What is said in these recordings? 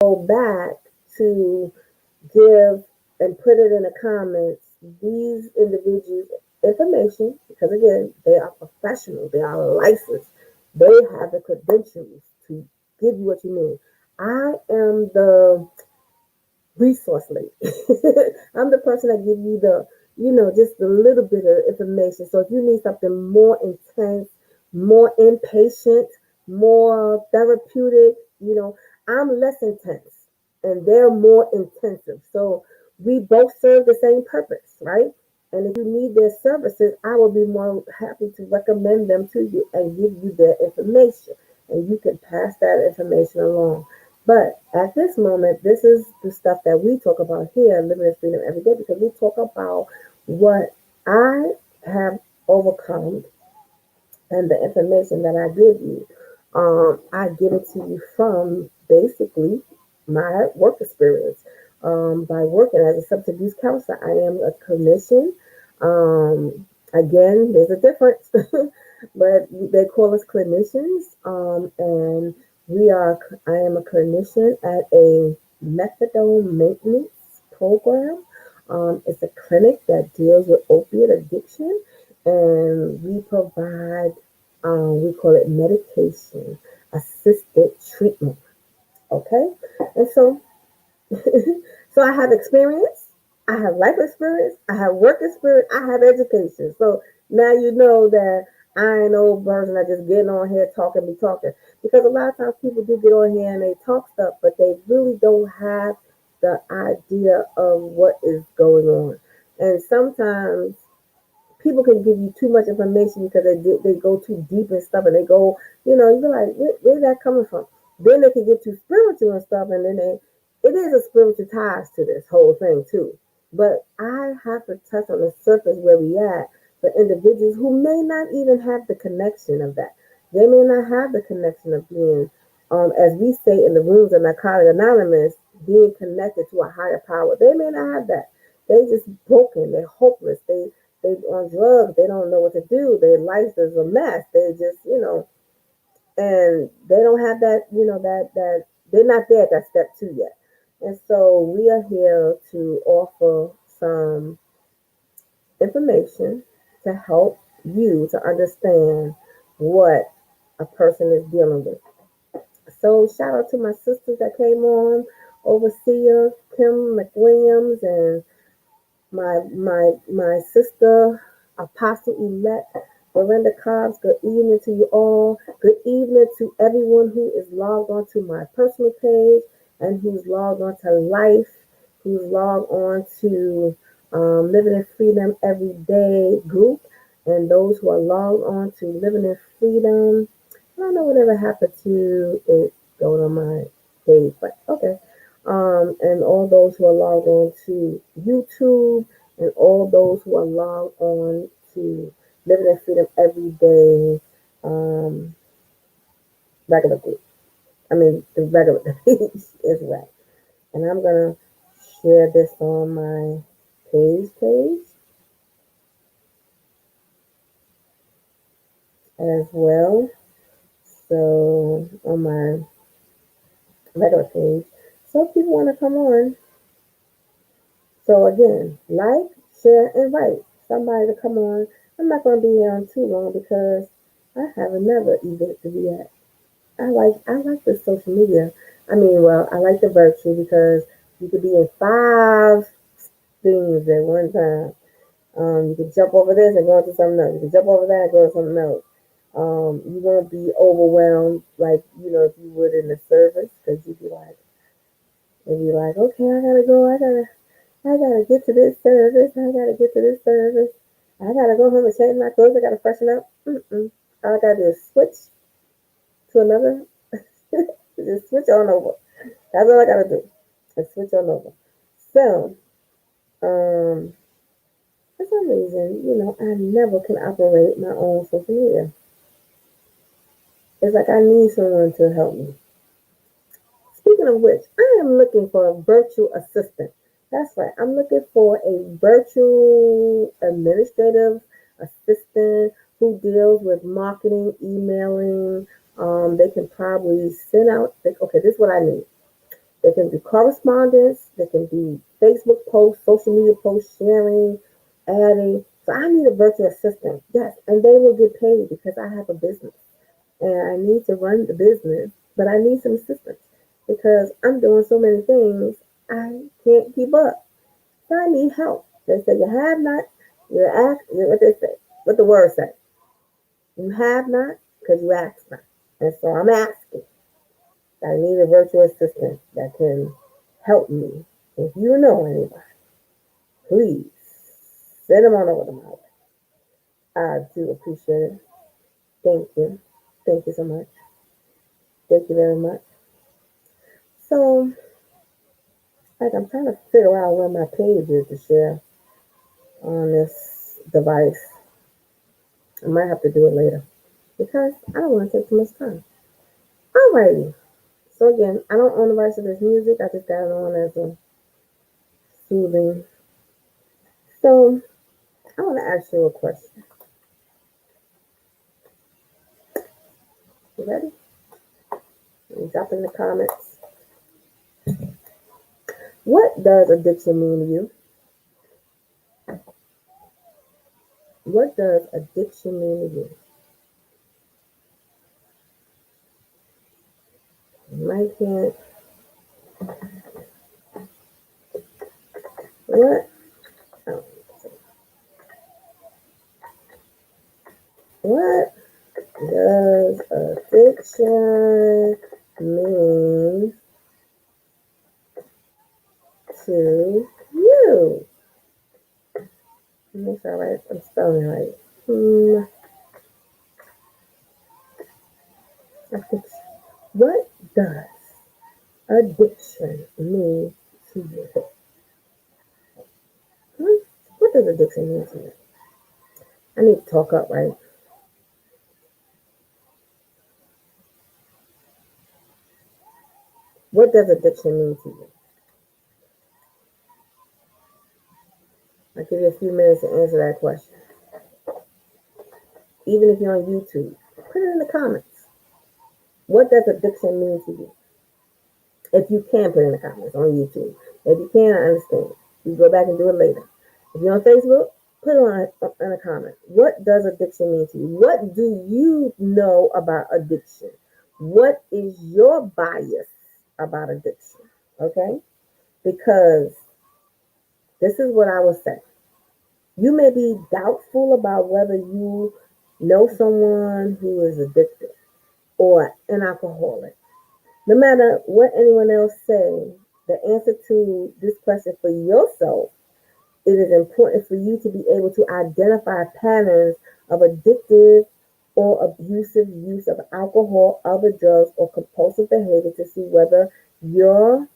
go back to give and put it in the comments these individuals information because again they are professional, they are licensed, they have the credentials to give you what you need. I am the resource lady. I'm the person that give you the, just a little bit of information. So if you need something more intense, more impatient, more therapeutic, I'm less intense and they're more intensive. So we both serve the same purpose, right? And if you need their services, I will be more happy to recommend them to you and give you their information. And you can pass that information along. But at this moment, this is the stuff that we talk about here, living in freedom every day, because we talk about what I have overcome and the information that I give you. I give it to you from basically my work experience. By working as a substance abuse counselor, I am a clinician. Again, there's a difference, but they call us clinicians. And we are. I am a clinician at a methadone maintenance program. It's a clinic that deals with opiate addiction, and we provide. We call it medication assisted treatment. Okay, and so I have experience, I have life experience, I have work experience, I have education. So now you know that I ain't no person that just getting on here talking, be talking. Because a lot of times people do get on here and they talk stuff, but they really don't have the idea of what is going on. And sometimes people can give you too much information because they go too deep and stuff, and they go, you're like, where's that coming from? Then they can get too spiritual and stuff, and then it is a spiritual ties to this whole thing too. But I have to touch on the surface where we at for individuals who may not even have the connection of that. They may not have the connection of being, as we say in the rooms of Narcotic Anonymous, being connected to a higher power. They may not have that. They just broken. They're hopeless. They on drugs. They don't know what to do. Their life is a mess. They just, and they don't have that, that they're not there at that step two yet. And so we are here to offer some information to help you to understand what a person is dealing with. So shout out to my sisters that came on, Overseer Kim McWilliams and my sister, Apostle Elect Miranda Cobbs. Good evening to you all. Good evening to everyone who is logged on to my personal page and who's logged on to Life, who's logged on to Living in Freedom Every Day group, and those who are logged on to Living in Freedom. I don't know whatever happened to it going on my page, but okay. And all those who are logged on to YouTube, and all those who are logged on to Living in Freedom Every Day regular group. I mean, the regular page is right. And I'm going to share this on my page as well. So, on my regular page. So, if people want to come on, so again, like, share, invite somebody to come on. I'm not going to be on too long because I have another event to be at. I like the social media. I mean, well, I like the virtual because you could be in 5 things at one time. You could jump over this and go into something else. You could jump over that and go to something else. You won't be overwhelmed like if you would in the service because you'd be like, okay, I gotta get to this service. I gotta get to this service. I gotta go home and change my clothes. I gotta freshen up. Mm-mm. All I gotta do is switch to another. Just switch on over. That's all I gotta do. Is switch on over. So, um, for some reason, I never can operate my own social media. It's like I need someone to help me. Speaking of which, I am looking for a virtual assistant. That's right. I'm looking for a virtual administrative assistant who deals with marketing, emailing. They can probably send out. Okay, this is what I need. They can do correspondence. They can do Facebook posts, social media posts, sharing, adding. So I need a virtual assistant. Yes, and they will get paid because I have a business and I need to run the business, but I need some assistance because I'm doing so many things I can't keep up. So I need help. They say you have not, you ask. What they say, what the word say. You have not because you ask not. And so I'm asking. I need a virtual assistant that can help me. If you know anybody, please send them on over to my way. I do appreciate it. Thank you. Thank you so much. Thank you very much. So, like, I'm trying to figure out where my page is to share on this device. I might have to do it later because I don't want to take too much time. Alrighty. So again, I don't own the rights to this music. I just got it on as a soothing. So I want to ask you a question. You ready? Drop in the comments. What does addiction mean to you? What does addiction mean to you? You might can't. What? Oh, what does addiction mean to you? Make sure I'm spelling right. Addiction. What does addiction mean to you? What does addiction mean to you? I need to talk up, right? What does addiction mean to you? I'll give you a few minutes to answer that question. Even if you're on YouTube, put it in the comments. What does addiction mean to you? If you can put it in the comments on YouTube. If you can't, I understand. You go back and do it later. If you're on Facebook, put it in a comment. What does addiction mean to you? What do you know about addiction? What is your bias about addiction? Okay? Because this is what I would say. You may be doubtful about whether you know someone who is addicted or an alcoholic. No matter what anyone else say, the answer to this question for yourself, it is important for you to be able to identify patterns of addictive or abusive use of alcohol, other drugs, or compulsive behavior to see whether your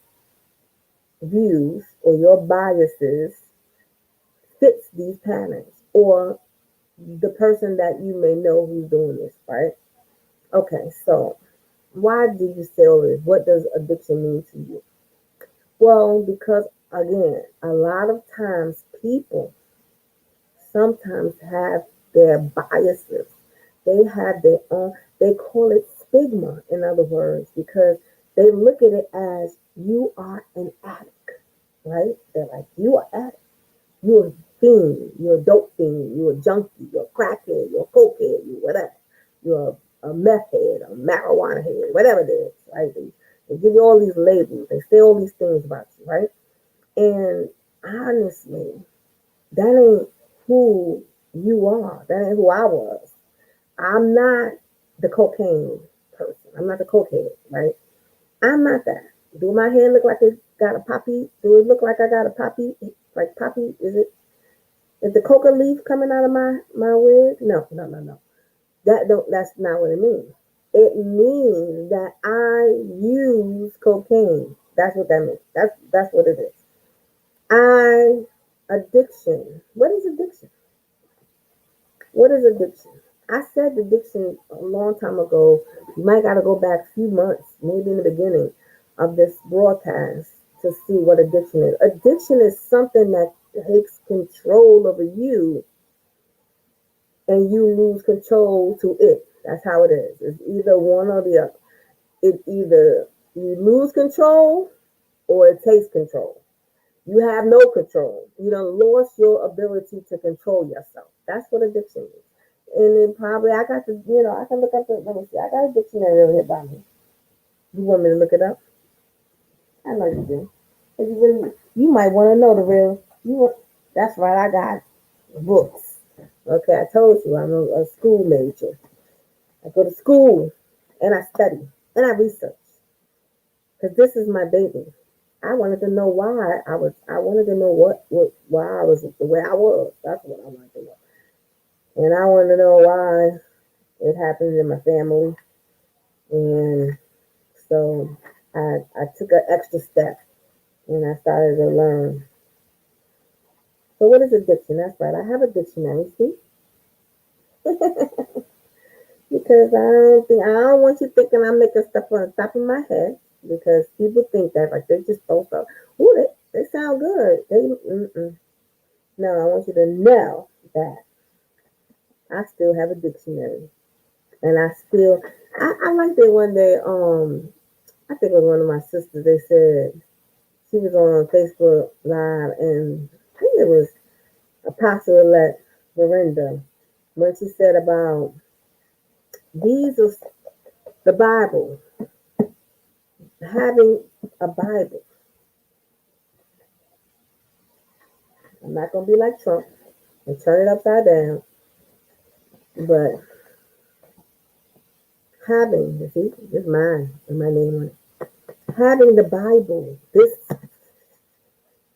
views or your biases fits these patterns or the person that you may know who's doing this, right? Okay, so why do you say all this? What does addiction mean to you? Well, because again, a lot of times people sometimes have their biases. They have their own, they call it stigma, in other words, because they look at it as you are an addict, right? They're like, you are addict. You're a fiend. You're a dope fiend. You're a junkie. You're a crackhead. You're a cokehead. You're whatever. You're a meth head, a marijuana head, whatever it is, right? They give you all these labels. They say all these things about you, right? And honestly, that ain't who you are. That ain't who I was. I'm not the cocaine person. I'm not the cokehead, right? I'm not that. Do my hair look like it got a poppy? Do it look like I got a poppy? Like poppy? Is the coca leaf coming out of my wig? No, no, no, no. That's not what it means. It means that I use cocaine. That's what that means. That's what it is. I addiction. What is addiction? What is addiction? I said addiction a long time ago. You might got to go back a few months, maybe in the beginning of this broadcast to see what addiction is. Addiction is something that takes control over you and you lose control to it. That's how it is. It's either one or the other. It either you lose control or it takes control. You have no control. You done lost your ability to control yourself. That's what addiction is. And then probably I got to, I can look up the, let me see, I got a dictionary over here by me. You want me to look it up? I know you do. If you really, you might want to know the real, that's right, I got books. Okay, I told you I'm a school major. I go to school and I study and I research because this is my baby. I wanted to know why I wanted to know why I was the way I was. That's what I wanted to know. And I wanted to know why it happened in my family. And so I took an extra step and I started to learn. So what is addiction? That's right. I have a dictionary, see? Because I don't want you thinking I'm making stuff on the top of my head. Because people think that like they just throw stuff. Ooh, they sound good. No, I want you to know that I still have a dictionary, and I liked it one day. I think it was one of my sisters. They said she was on Facebook Live, and I think it was Apostle elect Verinda when she said about Jesus, the Bible, having a Bible. I'm not gonna be like Trump and turn it upside down, but having, you see, this is mine and my name on it. Having the Bible, this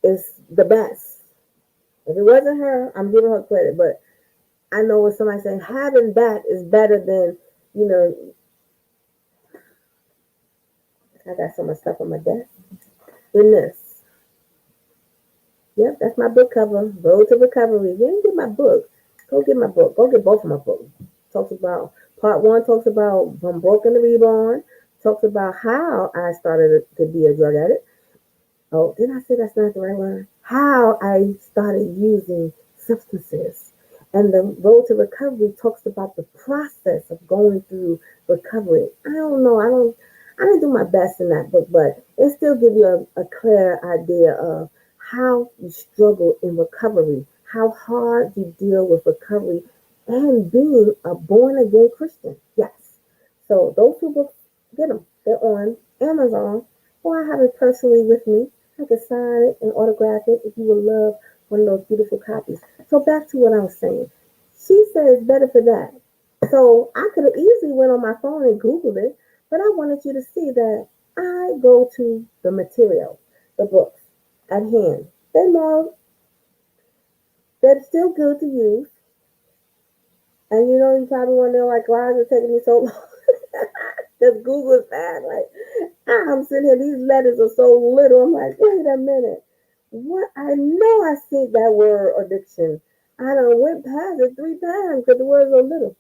is the best. If it wasn't her, I'm giving her credit, but I know when somebody saying having that is better than, you know, I got so much stuff on my desk. In this. Yep, that's my book cover. Road to Recovery. You didn't get my book. Go get my book. Go get both of my books. Talks about part one talks about from broken to reborn. Talks about how I started to be a drug addict. Oh, did I say that's not the right word? How I started using substances. And the road to recovery talks about the process of going through recovery. I don't know. I didn't do my best in that book, but it still gives you a clear idea of how you struggle in recovery, how hard you deal with recovery, and being a born again Christian. Yes. So those two books, get them. They're on Amazon, or I have it personally with me. I can sign it and autograph it if you would love one of those beautiful copies. So back to what I was saying. She said it's better for that. So I could have easily went on my phone and Googled it, but I wanted you to see that I go to the material, the books at hand. They're still good to use. And you probably want to know like why is it taking me so long? Just Google is fast. Like I'm sitting here, these letters are so little. I'm like, wait a minute. What I know I see that word addiction. I done went past it 3 times because the words are little.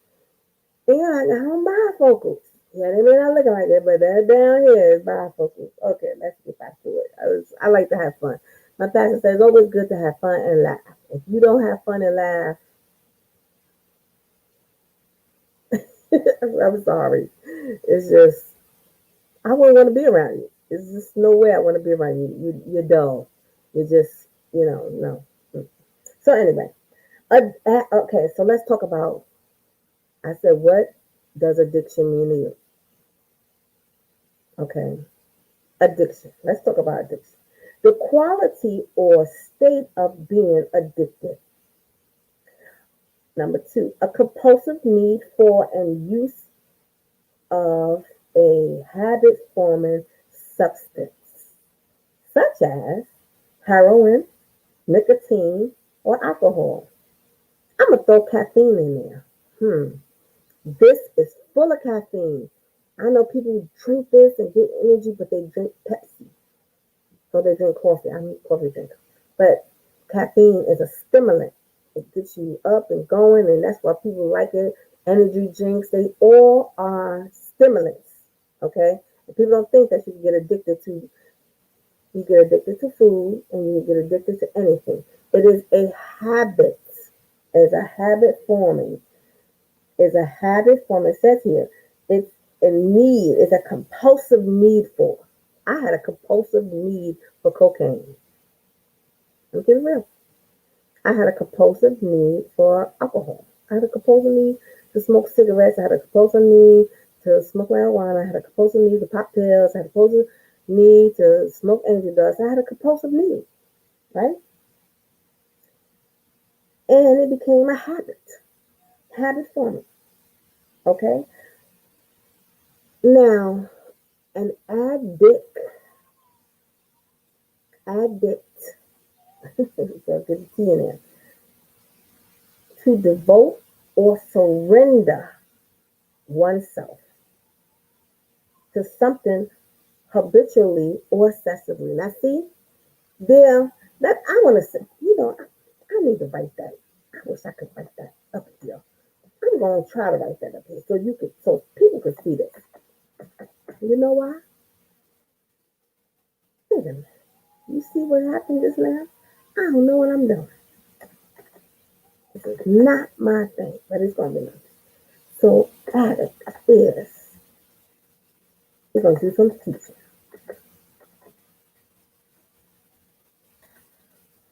And I got on bifocals. Yeah, they may not look like it, but that down here is bifocals. Okay, let's get back to it. I like to have fun. My pastor says it's always good to have fun and laugh. If you don't have fun and laugh, I'm sorry. It's just I wouldn't want to be around you. There's just no way I want to be around you. You're dull. You're just, no. So anyway, okay. So let's talk about. I said, what does addiction mean to you? Okay, addiction. Let's talk about addiction. The quality or state of being addicted. Number two, a compulsive need for and use of a habit forming substance, such as heroin, nicotine, or alcohol. I'm going to throw caffeine in there. This is full of caffeine. I know people drink this and get energy, but they drink Pepsi. So they drink coffee. I'm a coffee drinker. But caffeine is a stimulant. It gets you up and going, and that's why people like it. Energy drinks, they all are stimulants. Okay? And people don't think that you get addicted to food and you get addicted to anything. It is a habit. It's a habit forming. It's a habit forming. It says here, it's a need, it's a compulsive need for. I had a compulsive need for cocaine. I'm getting real. I had a compulsive need for alcohol. I had a compulsive need to smoke cigarettes. I had a compulsive need to smoke marijuana. I had a compulsive need to pop pills. I had a compulsive need to smoke angel dust. I had a compulsive need, right? And it became a habit for me. Okay. Now, an addict, so get the T in there, to devote or surrender oneself to something habitually or excessively. Now, see, there, that I want to say, I need to write that. I wish I could write that up here. I'm going to try to write that up here so people can see this. You know why? Wait a minute. You see what happened just now? I don't know what I'm doing. This is not my thing, but it's going to be nice. So, addict is, we're going to do some teaching.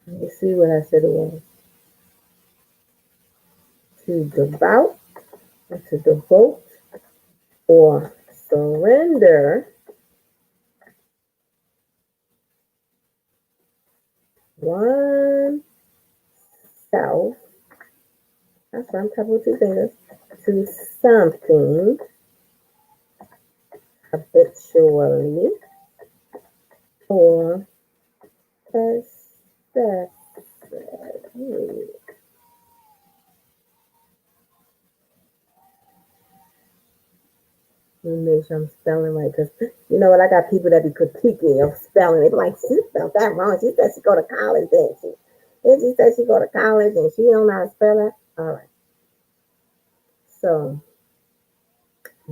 Let me see what I said it was. To devout, to devote, or surrender oneself. That's what I'm talking with two fingers. To something habitually or excessively. Let me make sure I'm spelling right, because you know what? I got people that be critiquing of spelling. They be like, she spelled that wrong. She said she go to college, didn't she? And she said she go to college and she don't know how to spell it. All right. So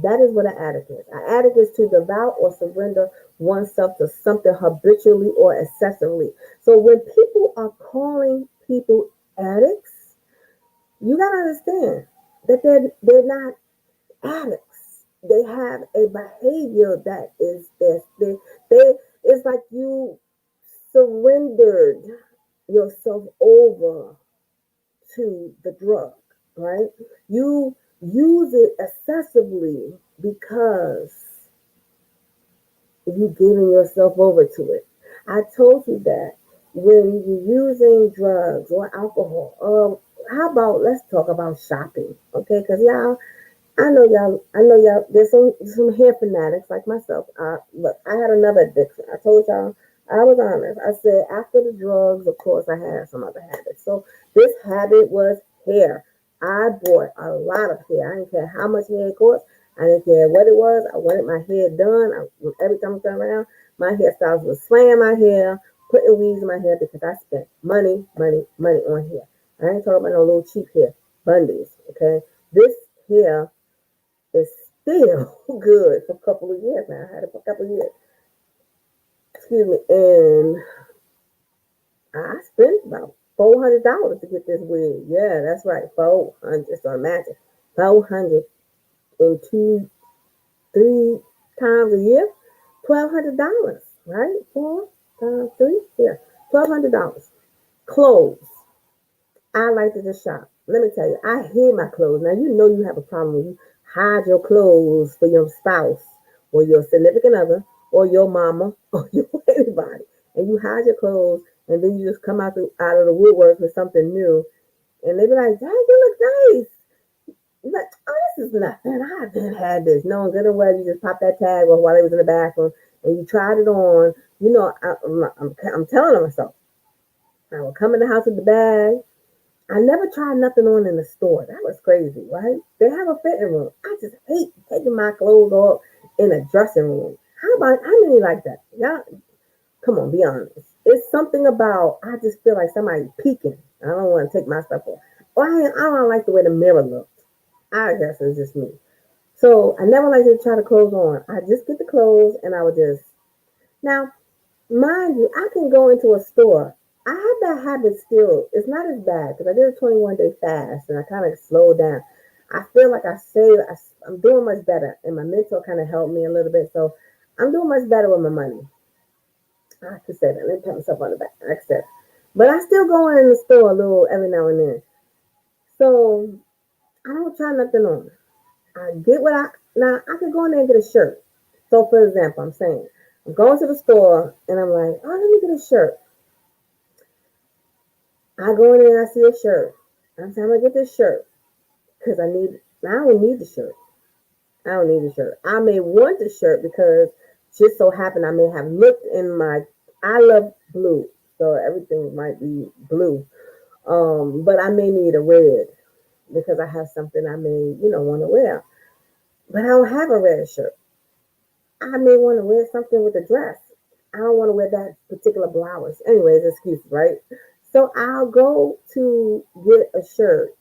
that is what an addict is. An addict is to devour or surrender oneself to something habitually or excessively. So when people are calling people addicts, you gotta understand that they're not addicts. They have a behavior that is this. They it's like you surrendered yourself over to the drug, right? You use it excessively because you giving yourself over to it. I told you that when you're using drugs or alcohol, how about let's talk about shopping, okay? Because I know y'all. There's some hair fanatics like myself. Look, I had another addiction. I told y'all. I was honest. I said after the drugs, of course, I had some other habits. So this habit was hair. I bought a lot of hair. I didn't care how much hair it cost. I didn't care what it was. I wanted my hair done. Every time I turned around, my hairstyles would slam my hair, putting weaves in my hair because I spent money, money, money on hair. I ain't talking about no little cheap hair, bundles. Okay, this hair is still good for a couple of years now. I had it for a couple of years. Excuse me. And I spent about $400 to get this wig. Yeah, that's right. 400. So imagine 400 in 3 times a year. $1,200, right? 4 times 3. Yeah. $1,200. Clothes. I like to just shop. Let me tell you, I hid my clothes. Now you know you have a problem when you hide your clothes for your spouse or your significant other or your mama or your anybody, and you hide your clothes, and then you just come out of the woodwork with something new, and they be like, "Dang, you look nice." You're like, "Oh, this is nothing. I haven't had this." No, good and well, you just pop that tag on while they was in the bathroom, and you tried it on. You know, I'm telling myself, I will come in the house with the bag. I never tried nothing on in the store. That was crazy, right? They have a fitting room. I just hate taking my clothes off in a dressing room. How many like that? Y'all, come on, be honest. It's something about I just feel like somebody peeking. I don't want to take my stuff off. Or I don't like the way the mirror looks. I guess it's just me. So I never like to try to clothes on. I just get the clothes and I would just now mind you, I can go into a store. I have that habit still. It's not as bad because I did a 21-day fast and I kind of slowed down. I feel like I'm doing much better and my mental kind of helped me a little bit. So I'm doing much better with my money. I could say that. Let me pat myself on the back. I said, but I still go in the store a little every now and then. So I don't try nothing on. I get what I now. I could go in there and get a shirt. So for example, I'm saying I'm going to the store and I'm like, oh, let me get a shirt. I go in there and I see a shirt. I'm saying I'm gonna get this shirt because I need. I don't need the shirt. I don't need a shirt. I may want the shirt because just so happen I may have looked in my. I love blue, so everything might be blue. But I may need a red because I have something I may, want to wear. But I don't have a red shirt. I may want to wear something with a dress. I don't want to wear that particular blouse. Anyways, excuses, right? So I'll go to get a shirt.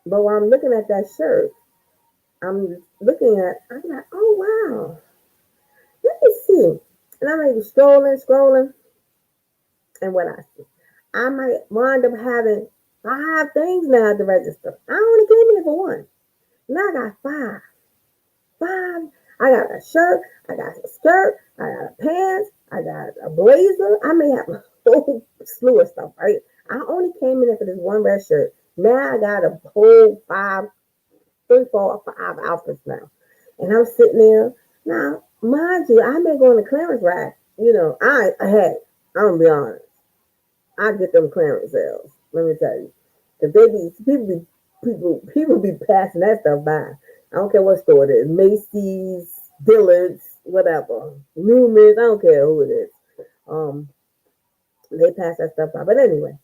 But while I'm looking at that shirt, I'm like, oh wow, let me see. And I may be scrolling, and what I see, I might wind up having 5 things now at the register. I only came in there for one. Now I got five. Five. I got a shirt, I got a skirt, I got a pants, I got a blazer. I may have a whole slew of stuff, right? I only came in there for this one red shirt. Now I got a whole five, three, four, five outfits now. And I'm sitting there. Now, mind you, I may go on the clearance rack. Hey, I'm gonna be honest. I get them clearance sales. Let me tell you, because people be passing that stuff by. I don't care what store it is, Macy's, Dillard's, whatever, Newman's. I don't care who it is. Um, they pass that stuff by. But anyway,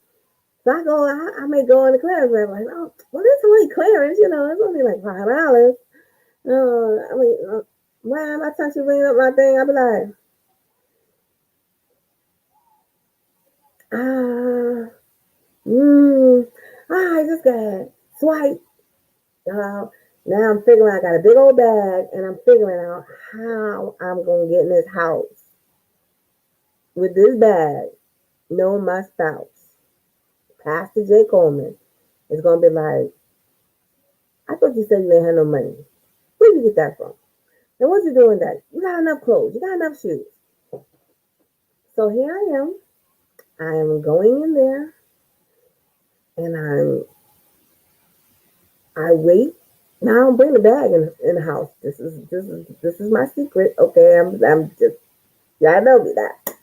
so I may go on the clearance rack like, oh, well, this only clearance. It's only like $5. I mean, man, by the time she bring up my thing, I'll be like, ah, mm, I just got swipe. Uh, Now I'm figuring I got a big old bag and I'm figuring out how I'm going to get in this house with this bag. No, my spouse, Pastor J. Coleman, is going to be like, I thought you said you ain't had no money. Where did you get that from? And what you doing that? You got enough clothes. You got enough shoes. So here I am. I am going in there and I wait. Now I don't bring the bag in the house. This is my secret. Okay, I'm just y'all know me that.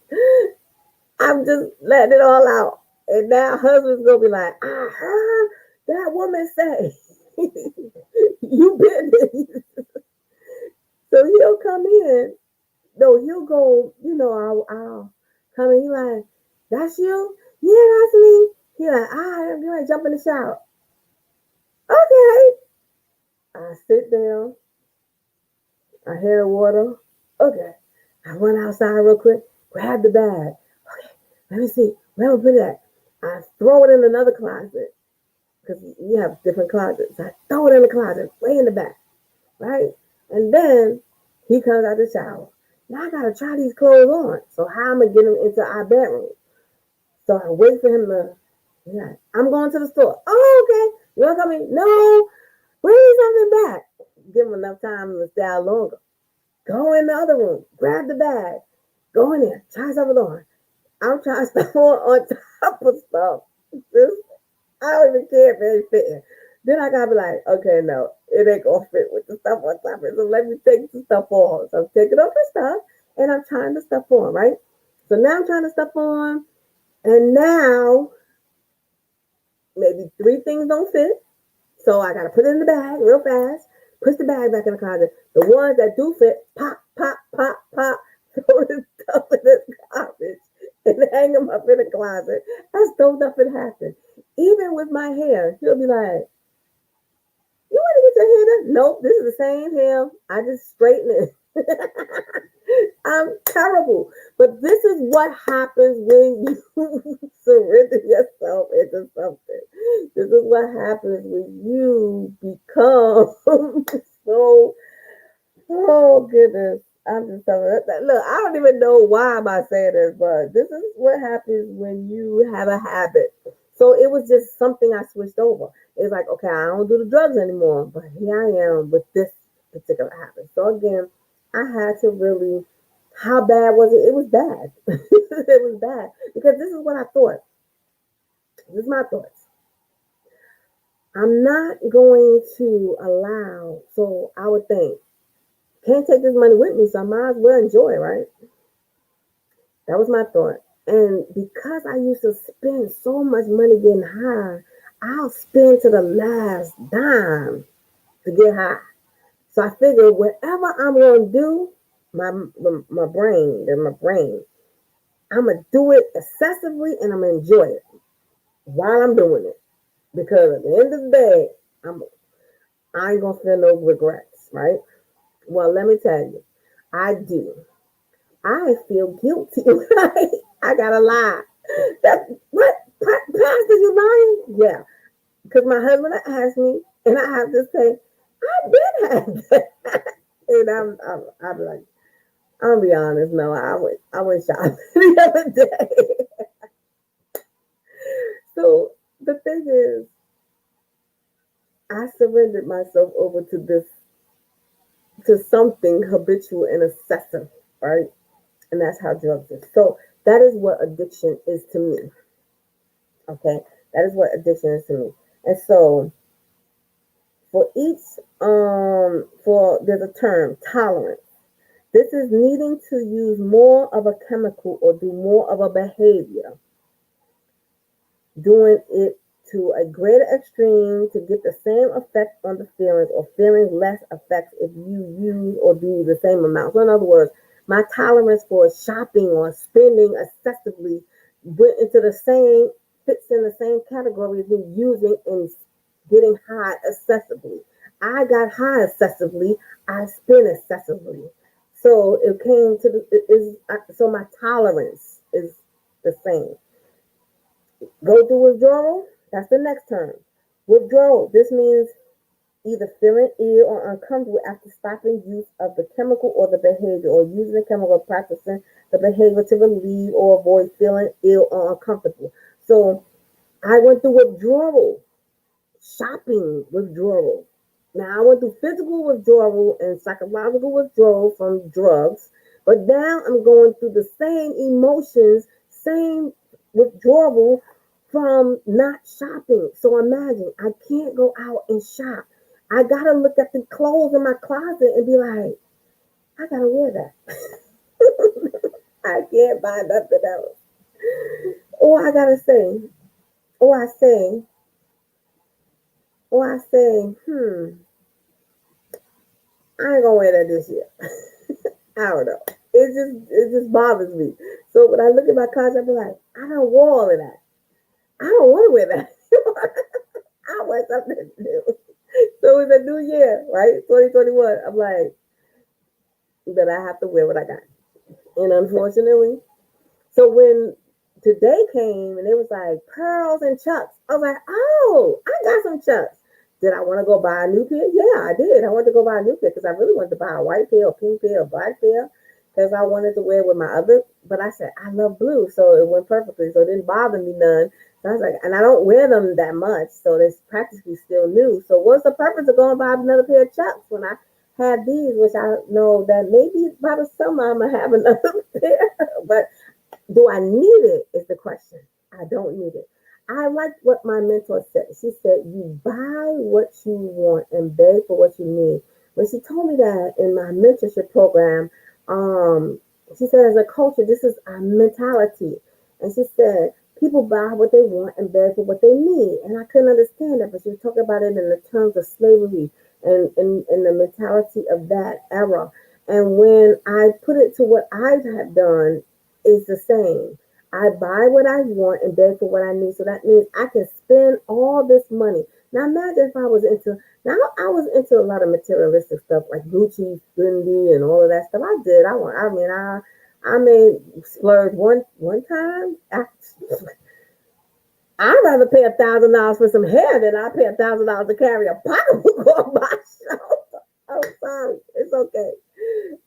I'm just letting it all out. And now husband's gonna be like, I heard that woman say you been so he'll come in. No, he'll go, I'll come in, he like, that's you? Yeah, that's me. He like, I'm gonna jump in the shower. Okay. I sit down, I hear the water. Okay. I run outside real quick, grab the bag. Okay, let me see. Where we put it at? I throw it in another closet because you have different closets. I throw it in the closet, way in the back, right? And then he comes out the shower. Now I gotta try these clothes on. So how am I get him into our bedroom? So I wait for him to. Yeah, I'm going to the store. Oh, okay. You wanna come in? No. Bring something back. Give him enough time to stay out longer. Go in the other room. Grab the bag. Go in there. Try something on. I'm trying stuff on top of stuff. This, I don't even care if it ain't fitting. Then I gotta be like, okay, no, it ain't gonna fit with the stuff on top of it. So let me take the stuff off. So I'm taking off the stuff and I'm trying the stuff on, right? So now I'm trying the stuff on, and now maybe 3 things don't fit. So I gotta put it in the bag real fast, push the bag back in the closet. The ones that do fit, pop, pop, pop, pop, throw the stuff in the garbage and hang them up in the closet. As though nothing happened. Even with my hair, he'll be like, you want to get your hair done? Nope, this is the same hair. I just straighten it. I'm terrible. But this is what happens when you surrender yourself into something. This is what happens when you become so, oh goodness. I'm just telling you. Look, I don't even know why am I saying this, but this is what happens when you have a habit. So it was just something I switched over. It's like, okay, I don't do the drugs anymore, but here I am with this particular habit. So again, I had to really, how bad was it? It was bad. It was bad because this is what I thought. This is my thoughts. I'm not going to allow, so I would think, can't take this money with me, so I might as well enjoy it, right? That was my thought. And because I used to spend so much money getting high, I'll spend to the last dime to get high. So I figured whatever I'm gonna do, my brain, I'm gonna do it excessively and I'm gonna enjoy it while I'm doing it. Because at the end of the day, I'm I ain't gonna feel no regrets, right? Well, let me tell you, I do. I feel guilty. Right? I gotta lie. That what Pastor, you lying? Yeah, because my husband asked me, and I have to say, I've been had that. And I'm like, I'll be honest. No, I went shopping the other day. So the thing is, I surrendered myself over to this to something habitual and excessive, right? And that's how drugs is. So that is what addiction is to me. Okay, that is what addiction is to me. And so for each, for there's a term tolerance. This is needing to use more of a chemical or do more of a behavior, doing it to a greater extreme to get the same effect on the feelings or feeling less effects if you use or do the same amount. So in other words, my tolerance for shopping or spending excessively went into the same fits in the same category as me using and getting high excessively. I got high excessively. I spent excessively. So it came to the it is so my tolerance is the same. Go through withdrawal. That's the next term. Withdrawal. This means either feeling ill or uncomfortable after stopping use of the chemical or the behavior, or using the chemical or practicing the behavior to relieve or avoid feeling ill or uncomfortable. So I went through withdrawal, shopping withdrawal. Now I went through physical withdrawal and psychological withdrawal from drugs, but now I'm going through the same emotions, same withdrawal from not shopping. So imagine I can't go out and shop. I gotta look at the clothes in my closet and be like, I gotta wear that. I can't buy nothing else. Or I gotta say, or I say, or I say, I ain't gonna wear that this year. I don't know. It just bothers me. So when I look at my closet, I be like, I don't wear all of that. I don't want to wear that. I want something new. So it's a new year, right? 2021. I'm like, that I have to wear what I got. And unfortunately, so when today came and it was like pearls and chucks, I was like, oh, I got some chucks. Did I want to go buy a new pair? Yeah, I did. I wanted to go buy a new pair because I really wanted to buy a white pair, a pink pair, a black pair because I wanted to wear with my other. But I said I love blue, so it went perfectly. So it didn't bother me none. So I was like, and I don't wear them that much, so it's practically still new. So what's the purpose of going buy another pair of chucks when I had these, which I know that maybe by the summer I'm gonna have another pair, but do I need it? Is the question. I don't need it. I like what my mentor said. She said, you buy what you want and beg for what you need. When she told me that in my mentorship program, she said, as a culture, this is our mentality. And she said, people buy what they want and beg for what they need. And I couldn't understand that, but she was talking about it in the terms of slavery and the mentality of that era. And when I put it to what I have done, is the same. I buy what I want and beg for what I need. So that means I can spend all this money. Now imagine if I was into a lot of materialistic stuff like Gucci, Fendi, and all of that stuff. I did. I made splurge one time. I'd rather pay $1,000 for some hair than I pay $1,000 to carry a pocketbook on my shoulder. I'm sorry. It's okay.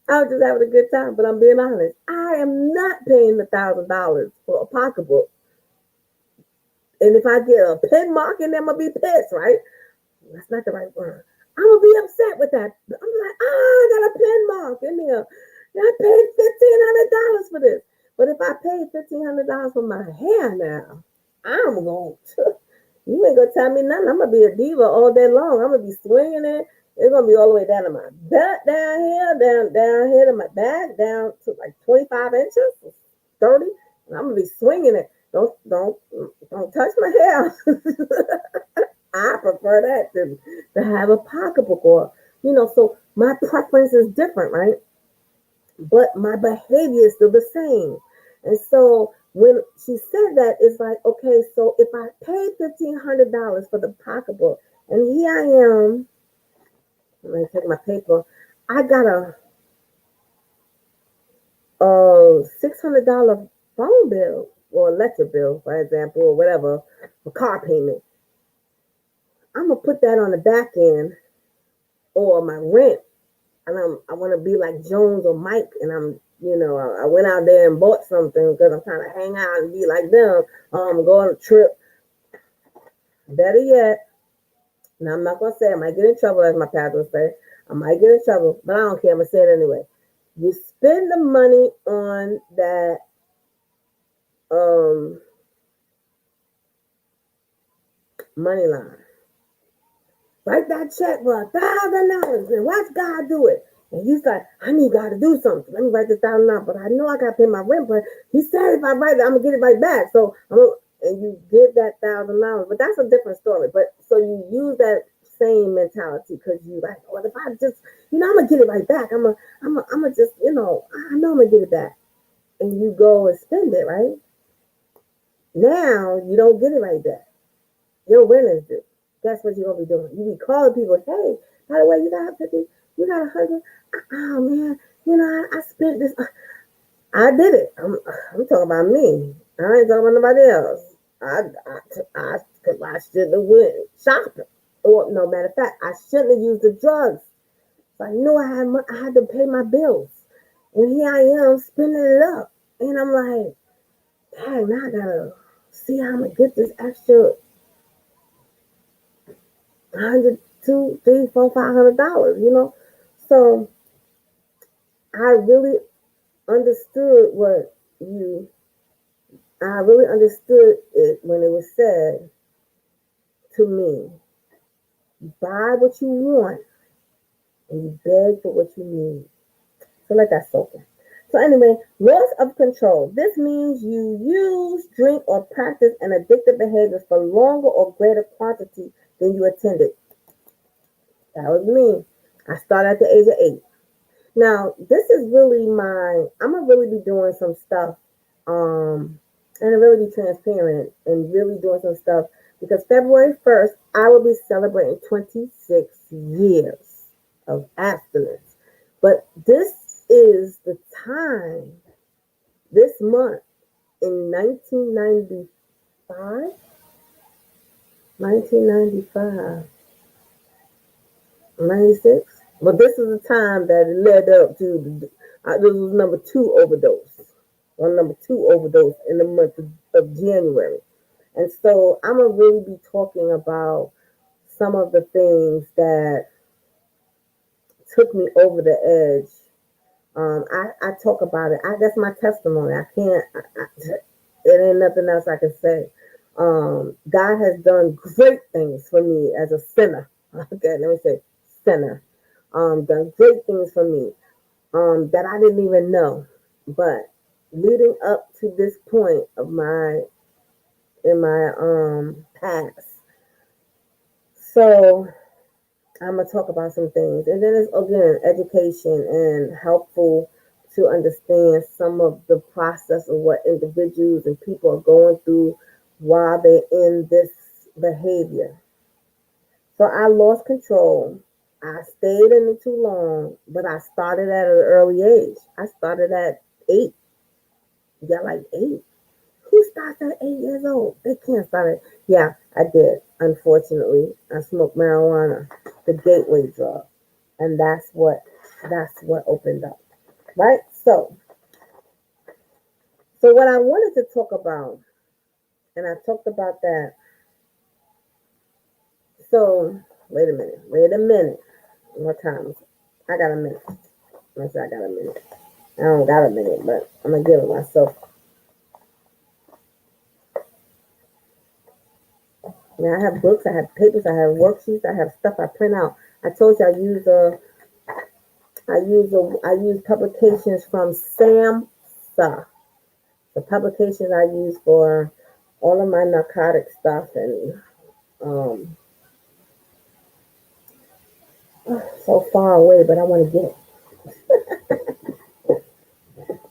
I was just having a good time, but I'm being honest. I am not paying $1,000 for a pocketbook. And if I get a pen mark in there, I'm gonna be pissed, right? That's not the right word. I'm gonna be upset with that. I'm like, I got a pen mark in there. I paid $1,500 for this. But if I paid $1,500 for my hair now, I'm going to. You ain't gonna tell me nothing. I'm gonna be a diva all day long. I'm gonna be swinging it. It's gonna be all the way down to my butt, down here to my back, down to like 25 inches, 30. And I'm gonna be swinging it. Don't touch my hair. I prefer that to have a pocketbook or so my preference is different, right? But my behavior is still the same. And so when she said that, it's like, okay, so if I paid $1,500 for the pocketbook, and here I am, I'm gonna take my paper, I got a $600 phone bill or electric bill, for example, or whatever, a car payment. I'm gonna put that on the back end or my rent, and I want to be like Jones or Mike, and I went out there and bought something because I'm trying to hang out and be like them. Go on a trip. Better yet, now I'm not gonna say I might get in trouble, as my pastor would say. I might get in trouble, but I don't care. I'm gonna say it anyway. You spend the money on that um money line. Write that check for $1,000 and watch God do it. And you say, I need God to do something. Let me write this $1,000, but I know I gotta pay my rent. But He said if I write it, I'm gonna get it right back. So and you give that $1,000, but that's a different story. But so you use that same mentality because you like, well, if I just, I'm gonna get it right back. I'm gonna just, I know I'm gonna get it back. And you go and spend it, right? Now you don't get it right back. Your rent is due. Guess what you're gonna be doing? You be calling people, hey, by the way, you got 50, you got 100. Oh man, I spent this. I did it. I'm talking about me. I ain't talking about nobody else. I shouldn't have went shopping. Or no matter of fact, I shouldn't have used the drugs. So I knew I had to pay my bills, and here I am spending it up, and I'm like, dang, now I gotta see how I'm gonna get this extra 100, two, three, four, $500. So I really understood what you. I really understood it when it was said to me: buy what you want and you beg for what you need. So let that soak in. So anyway, loss of control. This means you use, drink, or practice an addictive behavior for longer or greater quantity than you intended. That was me. I started at the age of 8. Now, this is really I'm gonna really be doing some stuff, and really be transparent and really doing some stuff because February 1st, I will be celebrating 26 years of abstinence. But this is the time, this month in 1995, 96. But this is the time that it led up to this was number two overdose. On number two overdose in the month of January. And so I'm gonna really be talking about some of the things that took me over the edge. I talk about it. That's my testimony. I can't. It ain't nothing else I can say. God has done great things for me as a sinner. Okay, let me say sinner. Done great things for me that I didn't even know. But leading up to this point of my past, so I'm gonna talk about some things, and then it's again education and helpful to understand some of the process of what individuals and people are going through while they're in this behavior. So I lost control. I stayed in it too long, but I started at an early age. I started at 8. Yeah, like 8. Who starts at 8 years old? They can't start it. Yeah, I did. Unfortunately, I smoked marijuana, the gateway drug, and that's what opened up. Right. So what I wanted to talk about, and I talked about that. So Wait a minute. Wait a minute. What time is it? I got a minute. Let's say I got a minute. I don't got a minute, but I'm gonna give it myself. Now I have books, I have papers, I have worksheets, I have stuff I print out. I told you I use publications from SAMHSA. The publications I use for all of my narcotic stuff and um so far away, but I want to get it.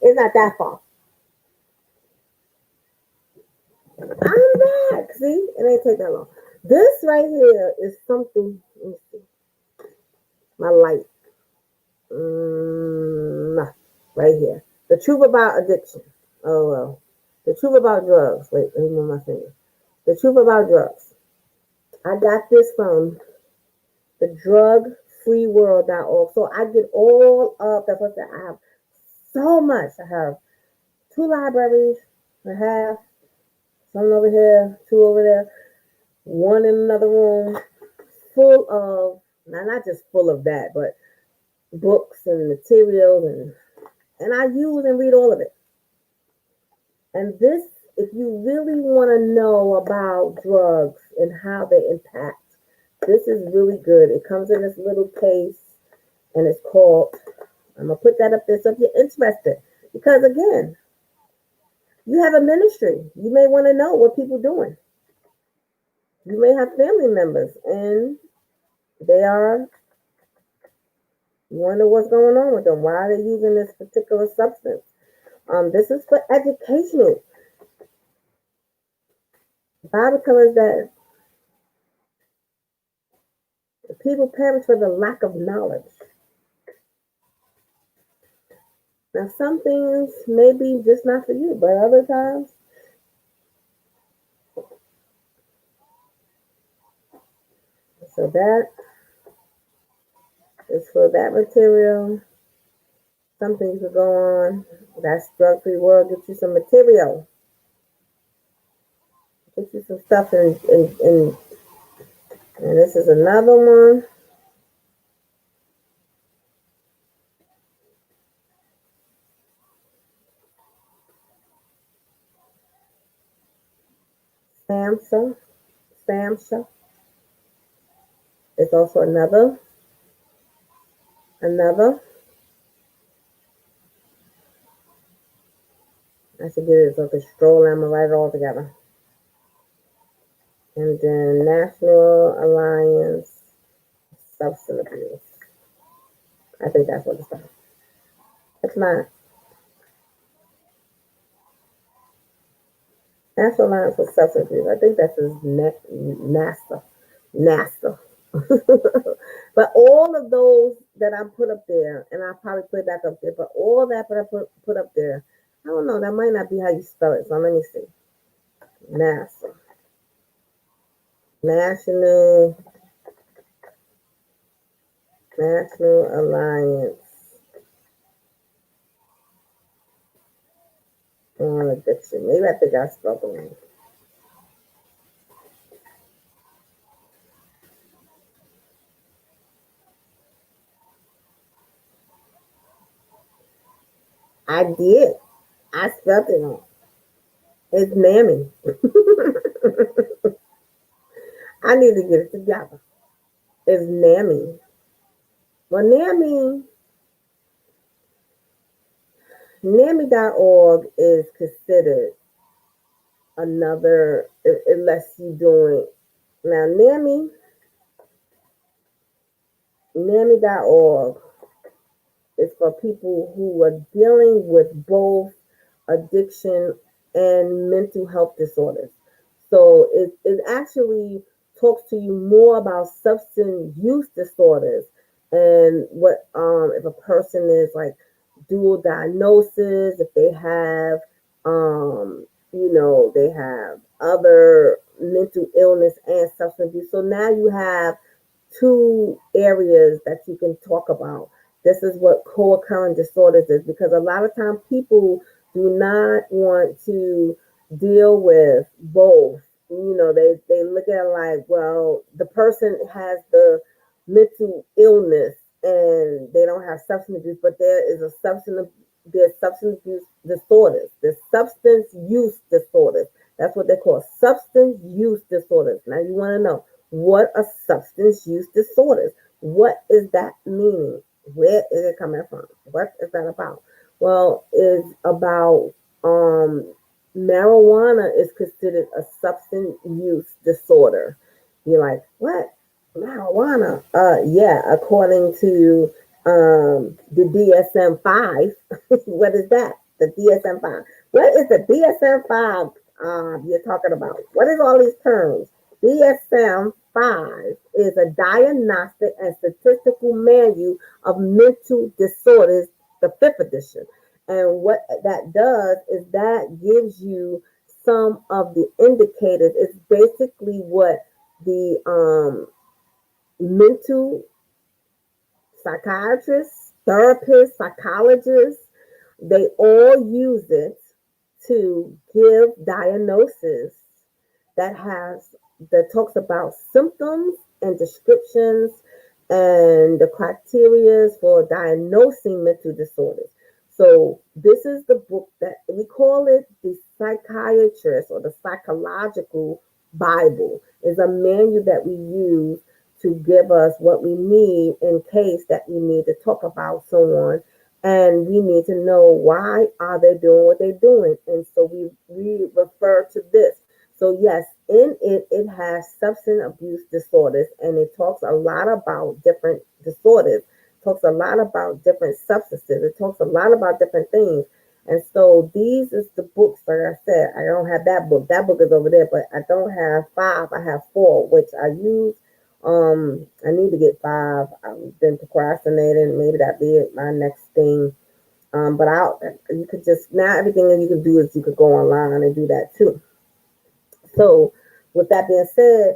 It's not that far. I'm back. See, it ain't take that long. This right here is something. Let me see. My light. Nah, right here. The truth about addiction. Oh well. The truth about drugs. Wait, let me move my finger. The truth about drugs. I got this from the drugfreeworld.org. So I get all of that's what I have so much. I have two libraries. I have some over here, two over there, one in another room, full of now not just full of that, but books and materials and I use and read all of it. And this, if you really want to know about drugs and how they impact, this is really good. It comes in this little case and it's called, I'm going to put that up there so if you're interested. Because again, you have a ministry. You may want to know what people are doing. You may have family members and they are, you wonder what's going on with them. Why are they using this particular substance? This is for educational. The Bible tells us that the people perish for the lack of knowledge. Now, some things may be just not for you, but other times, so that is for that material. Some things will go on. That's drug free world. Get you some material. Get you some stuff and this is another one. SAMHSA. SAMHSA. It's also another. I should get it so I can stroll and I'm gonna write it all together. And then National Alliance Substance Abuse. I think that's what it's called. It's not. National Alliance for Substance Abuse. I think that's his NASA. NASA. But all of those that I put up there, and I'll probably put it back up there, but all that that I put up there, I don't know, that might not be how you spell it. So let me see. NASA. National Alliance on Addiction. Maybe I think I spelled it wrong. I did. I spelled it wrong. It's NAMI. I need to get it together. It's NAMI. Well, NAMI.org is considered another, unless you're doing, now NAMI.org is for people who are dealing with both addiction and mental health disorders. So it actually talks to you more about substance use disorders and what if a person is like dual diagnosis, if they have they have other mental illness and substance abuse. So now you have two areas that you can talk about. This is what co-occurring disorders is because a lot of times people do not want to deal with both, they look at it like, well, the person has the mental illness and they don't have substance abuse, but there's substance abuse disorders. There's substance use disorders. That's what they call substance use disorders. Now you want to know what are substance use disorders? What is that meaning? Where is it coming from? What is that about? Well, it's about marijuana is considered a substance use disorder. You're like, what? Marijuana? Yeah, according to the DSM-5. What is that? The DSM-5. What is the DSM-5 you're talking about? What is all these terms? DSM-5 is a diagnostic and statistical manual of mental disorders, the fifth edition. And what that does is that gives you some of the indicators. It's basically what the mental psychiatrists, therapists, psychologists, they all use it to give diagnosis that has that talks about symptoms and descriptions and the criteria for diagnosing mental disorders. So this is the book that we call it the psychiatrist or the psychological Bible. Is a manual that we use to give us what we need in case that we need to talk about someone and we need to know why are they doing what they're doing. And so we refer to this. So yes, in it has substance abuse disorders, and it talks a lot about different disorders, talks a lot about different substances, it talks a lot about different things. And so these is the books, like I said, I don't have that book. That book is over there, but I don't have five. I have four, which I use. I need to get five. I've been procrastinating. Maybe that'd be my next thing. But you could just now everything that you can do is you could go online and do that too. So, with that being said,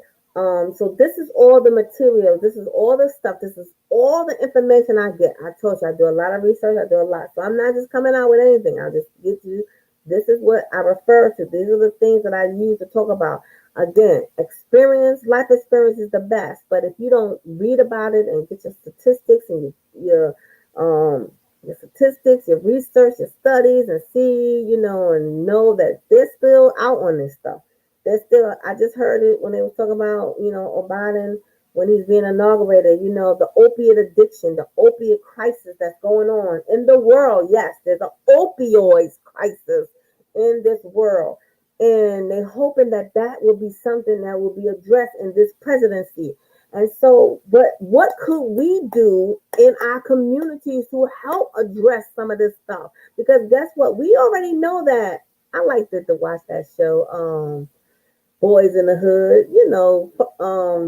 so this is all the material. This is all the stuff. This is all the information I get. I told you I do a lot of research. I do a lot. So I'm not just coming out with anything. I'll just give you. This is what I refer to. These are the things that I use to talk about. Again, life experience is the best. But if you don't read about it and get your statistics and your statistics, your research, your studies, and see, and know that they're still out on this stuff. There's still, I just heard it when they were talking about, Biden when he's being inaugurated, the opiate addiction, the opiate crisis that's going on in the world. Yes, there's an opioids crisis in this world. And they're hoping that that will be something that will be addressed in this presidency. And so, but what could we do in our communities to help address some of this stuff? Because guess what? We already know that. I liked it to watch that show. Boys in the Hood.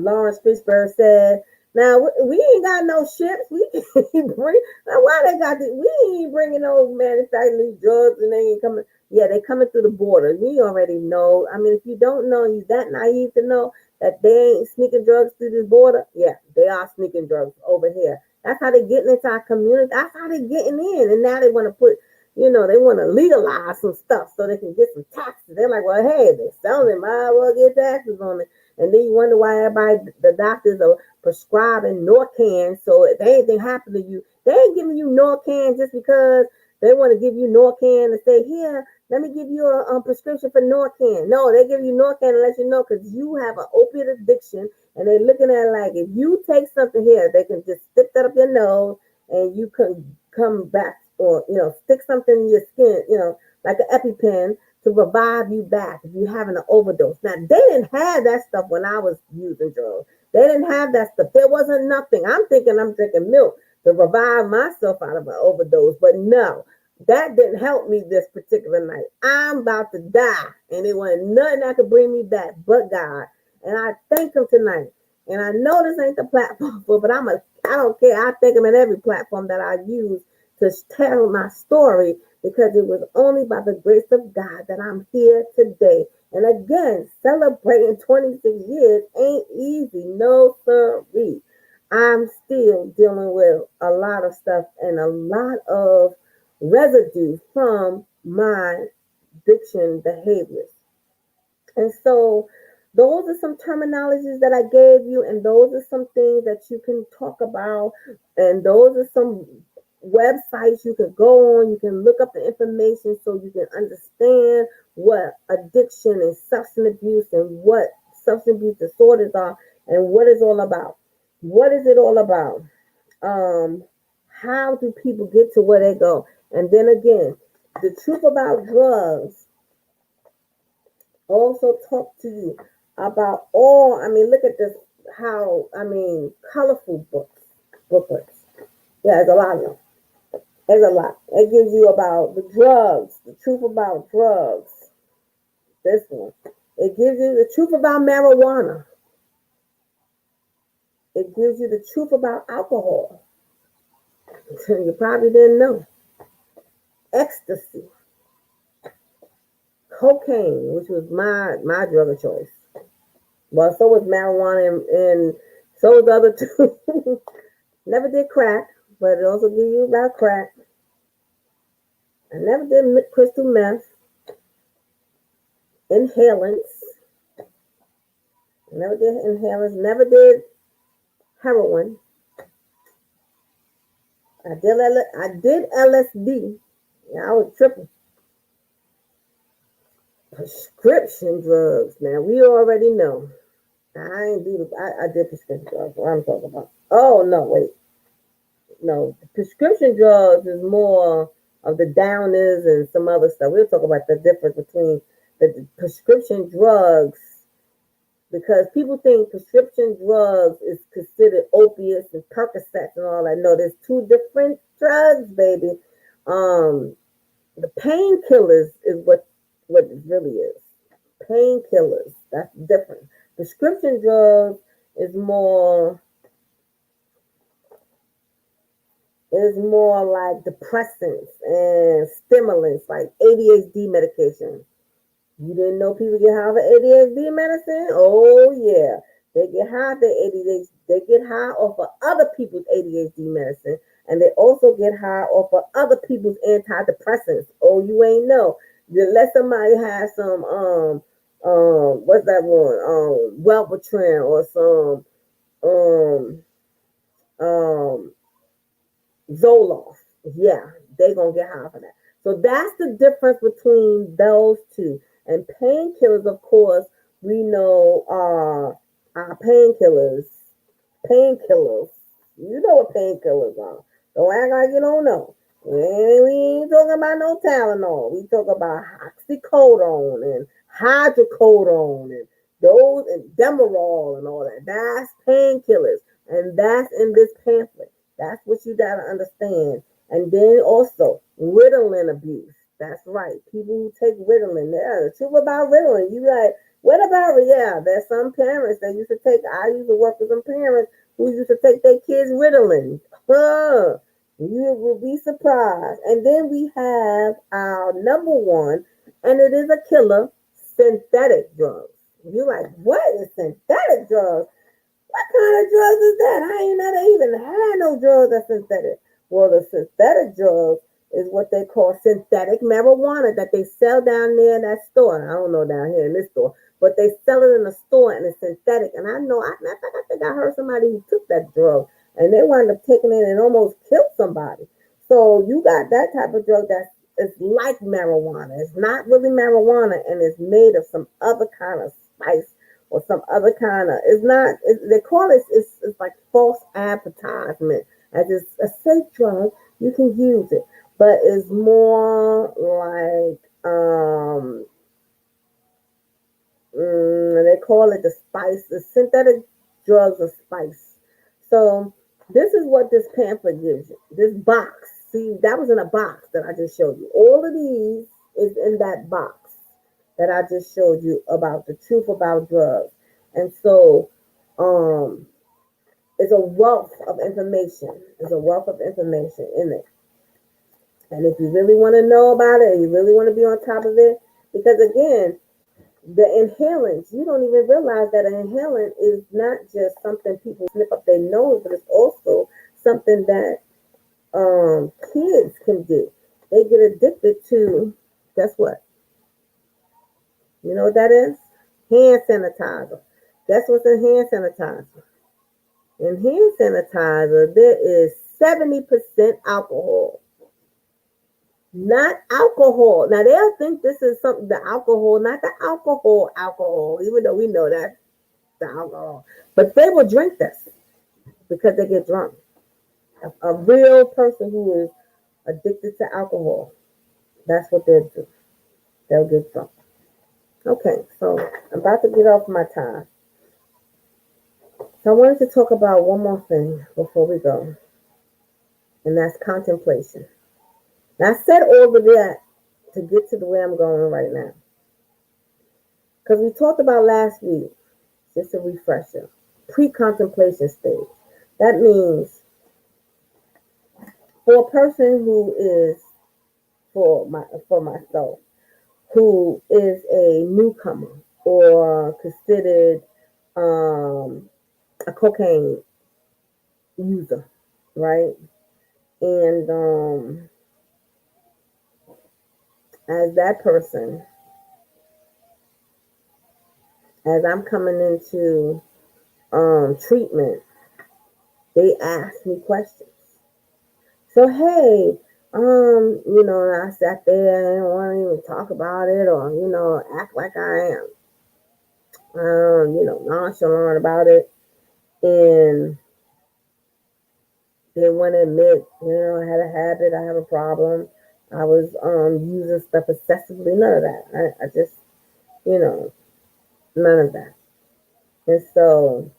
Lawrence Fishburne said, "Now we ain't got no ships. We can't bring. Now why they got this? We ain't bringing no manufacturing these drugs, and they ain't coming. Yeah, they coming through the border. We already know. I mean, if you don't know, you that naive to know that they ain't sneaking drugs through this border. Yeah, they are sneaking drugs over here. That's how they getting into our community. That's how they getting in. And now they want to put." They want to legalize some stuff so they can get some taxes. They're like, well, hey, they're selling it, might as well get taxes on it. And then you wonder why the doctors are prescribing Norcan. So if anything happened to you, they ain't giving you Norcan just because they want to give you Norcan and say, here, let me give you a prescription for Norcan. No, they give you Norcan and let you know because you have an opiate addiction. And they're looking at it like if you take something here, they can just stick that up your nose and you can come back or stick something in your skin, like an EpiPen to revive you back if you're having an overdose. Now they didn't have that stuff when I was using drugs. They didn't have that stuff. There wasn't nothing. I'm thinking I'm drinking milk to revive myself out of an overdose, but no, that didn't help me this particular night. I'm about to die, and it wasn't nothing that could bring me back but God. And I thank Him tonight. And I know this ain't the platform for, but I don't care. I thank Him at every platform that I use to tell my story because it was only by the grace of God that I'm here today. And again, celebrating 26 years ain't easy. No, sirree. I'm still dealing with a lot of stuff and a lot of residue from my addiction behaviors. And so Those are some terminologies that I gave you, and those are some things that you can talk about, and those are some websites you can go on. You can look up the information so you can understand what addiction and substance abuse and what substance abuse disorders are and what it's all about. What is it all about? Um, how do people get to where they go? And then again, the truth about drugs also talk to you about all, I mean, look at this, how, I mean, colorful booklets. Yeah, there's a lot of them. There's a lot. It gives you about the drugs, the truth about drugs. This one. It gives you the truth about marijuana. It gives you the truth about alcohol. You probably didn't know. Ecstasy, cocaine, which was my drug of choice. Well, so was marijuana and so was the other two. Never did crack, but it also gives you about crack. I never did crystal meth, inhalants. Never did inhalants. Never did heroin. I did LSD. Yeah, I was tripping. Prescription drugs. Now we already know. I ain't do the. I did prescription drugs. What I'm talking about. Oh no, wait. No, the prescription drugs is more of the downers and some other stuff. We'll talk about the difference between the prescription drugs because people think prescription drugs is considered opiates and Percocets and all that. No, there's two different drugs, baby. Um, the painkillers is what it really is. Painkillers, that's different. Prescription drugs is more like depressants and stimulants, like ADHD medication. You didn't know people get high for ADHD medicine? Oh yeah, they get high. They get high off of other people's ADHD medicine, and they also get high off of other people's antidepressants. Oh, you ain't know. You let somebody have some what's that one Wellbutrin or some um um Zoloft. Yeah, they gonna get high for that. So that's the difference between those two. And painkillers, of course, we know are our painkillers. Painkillers. You know what painkillers are. Don't act like you don't know. We ain't talking about no Tylenol. We talk about oxycodone and hydrocodone and those and Demerol and all that. That's painkillers. And that's in this pamphlet. That's what you gotta understand. And then also Ritalin abuse. That's right. People who take Ritalin. Yeah, the truth about Ritalin. You like, what about it? Yeah, there's some parents that used to take. I used to work with some parents who used to take their kids Ritalin. Huh. You will be surprised. And then we have our number one, and it is a killer, synthetic drugs. You're like, what is synthetic drugs? What kind of drugs is that? I ain't never even had no drugs that's synthetic. Well, the synthetic drugs is what they call synthetic marijuana that they sell down there in that store. I don't know down here in this store, but they sell it in the store and it's synthetic. And I know, I think I heard somebody who took that drug and they wound up taking it and almost killed somebody. So you got that type of drug that's it's like marijuana. It's not really marijuana and it's made of some other kind of spice or some other kind of it's not they call it it's like false advertisement as it's a safe drug you can use it but it's more like they call it the spice the synthetic drugs of spice. So this is what this pamphlet gives you, this box. See, that was in a box that I just showed you. All of these is in that box that I just showed you about the truth about drugs. And so um it's a wealth of information. There's a wealth of information in it. And if you really want to know about it and you really want to be on top of it, because again, the inhalants, you don't even realize that an inhalant is not just something people snip up their nose, but it's also something that kids can do. They get addicted to, guess what? You know what that is? Hand sanitizer. Guess what's in hand sanitizer? In hand sanitizer, there is 70% alcohol. Not alcohol. Now they'll think this is something, the alcohol, not the alcohol, even though we know that's the alcohol. But they will drink this because they get drunk. A real person who is addicted to alcohol, that's what they'll do. They'll get drunk. Okay, so I'm about to get off my time. So I wanted to talk about one more thing before we go, and that's contemplation. Now I said all of that to get to the way I'm going right now. Because we talked about last week, just a refresher, pre-contemplation stage. That means for a person who is for myself, who is a newcomer or considered a cocaine user, right? And as that person, as I'm coming into treatment, they ask me questions. So hey, I sat there and didn't want to even talk about it or, act like I am, nonchalant about it. And they want to admit, I had a habit, I have a problem. I was using stuff excessively. None of that. I just, none of that. And so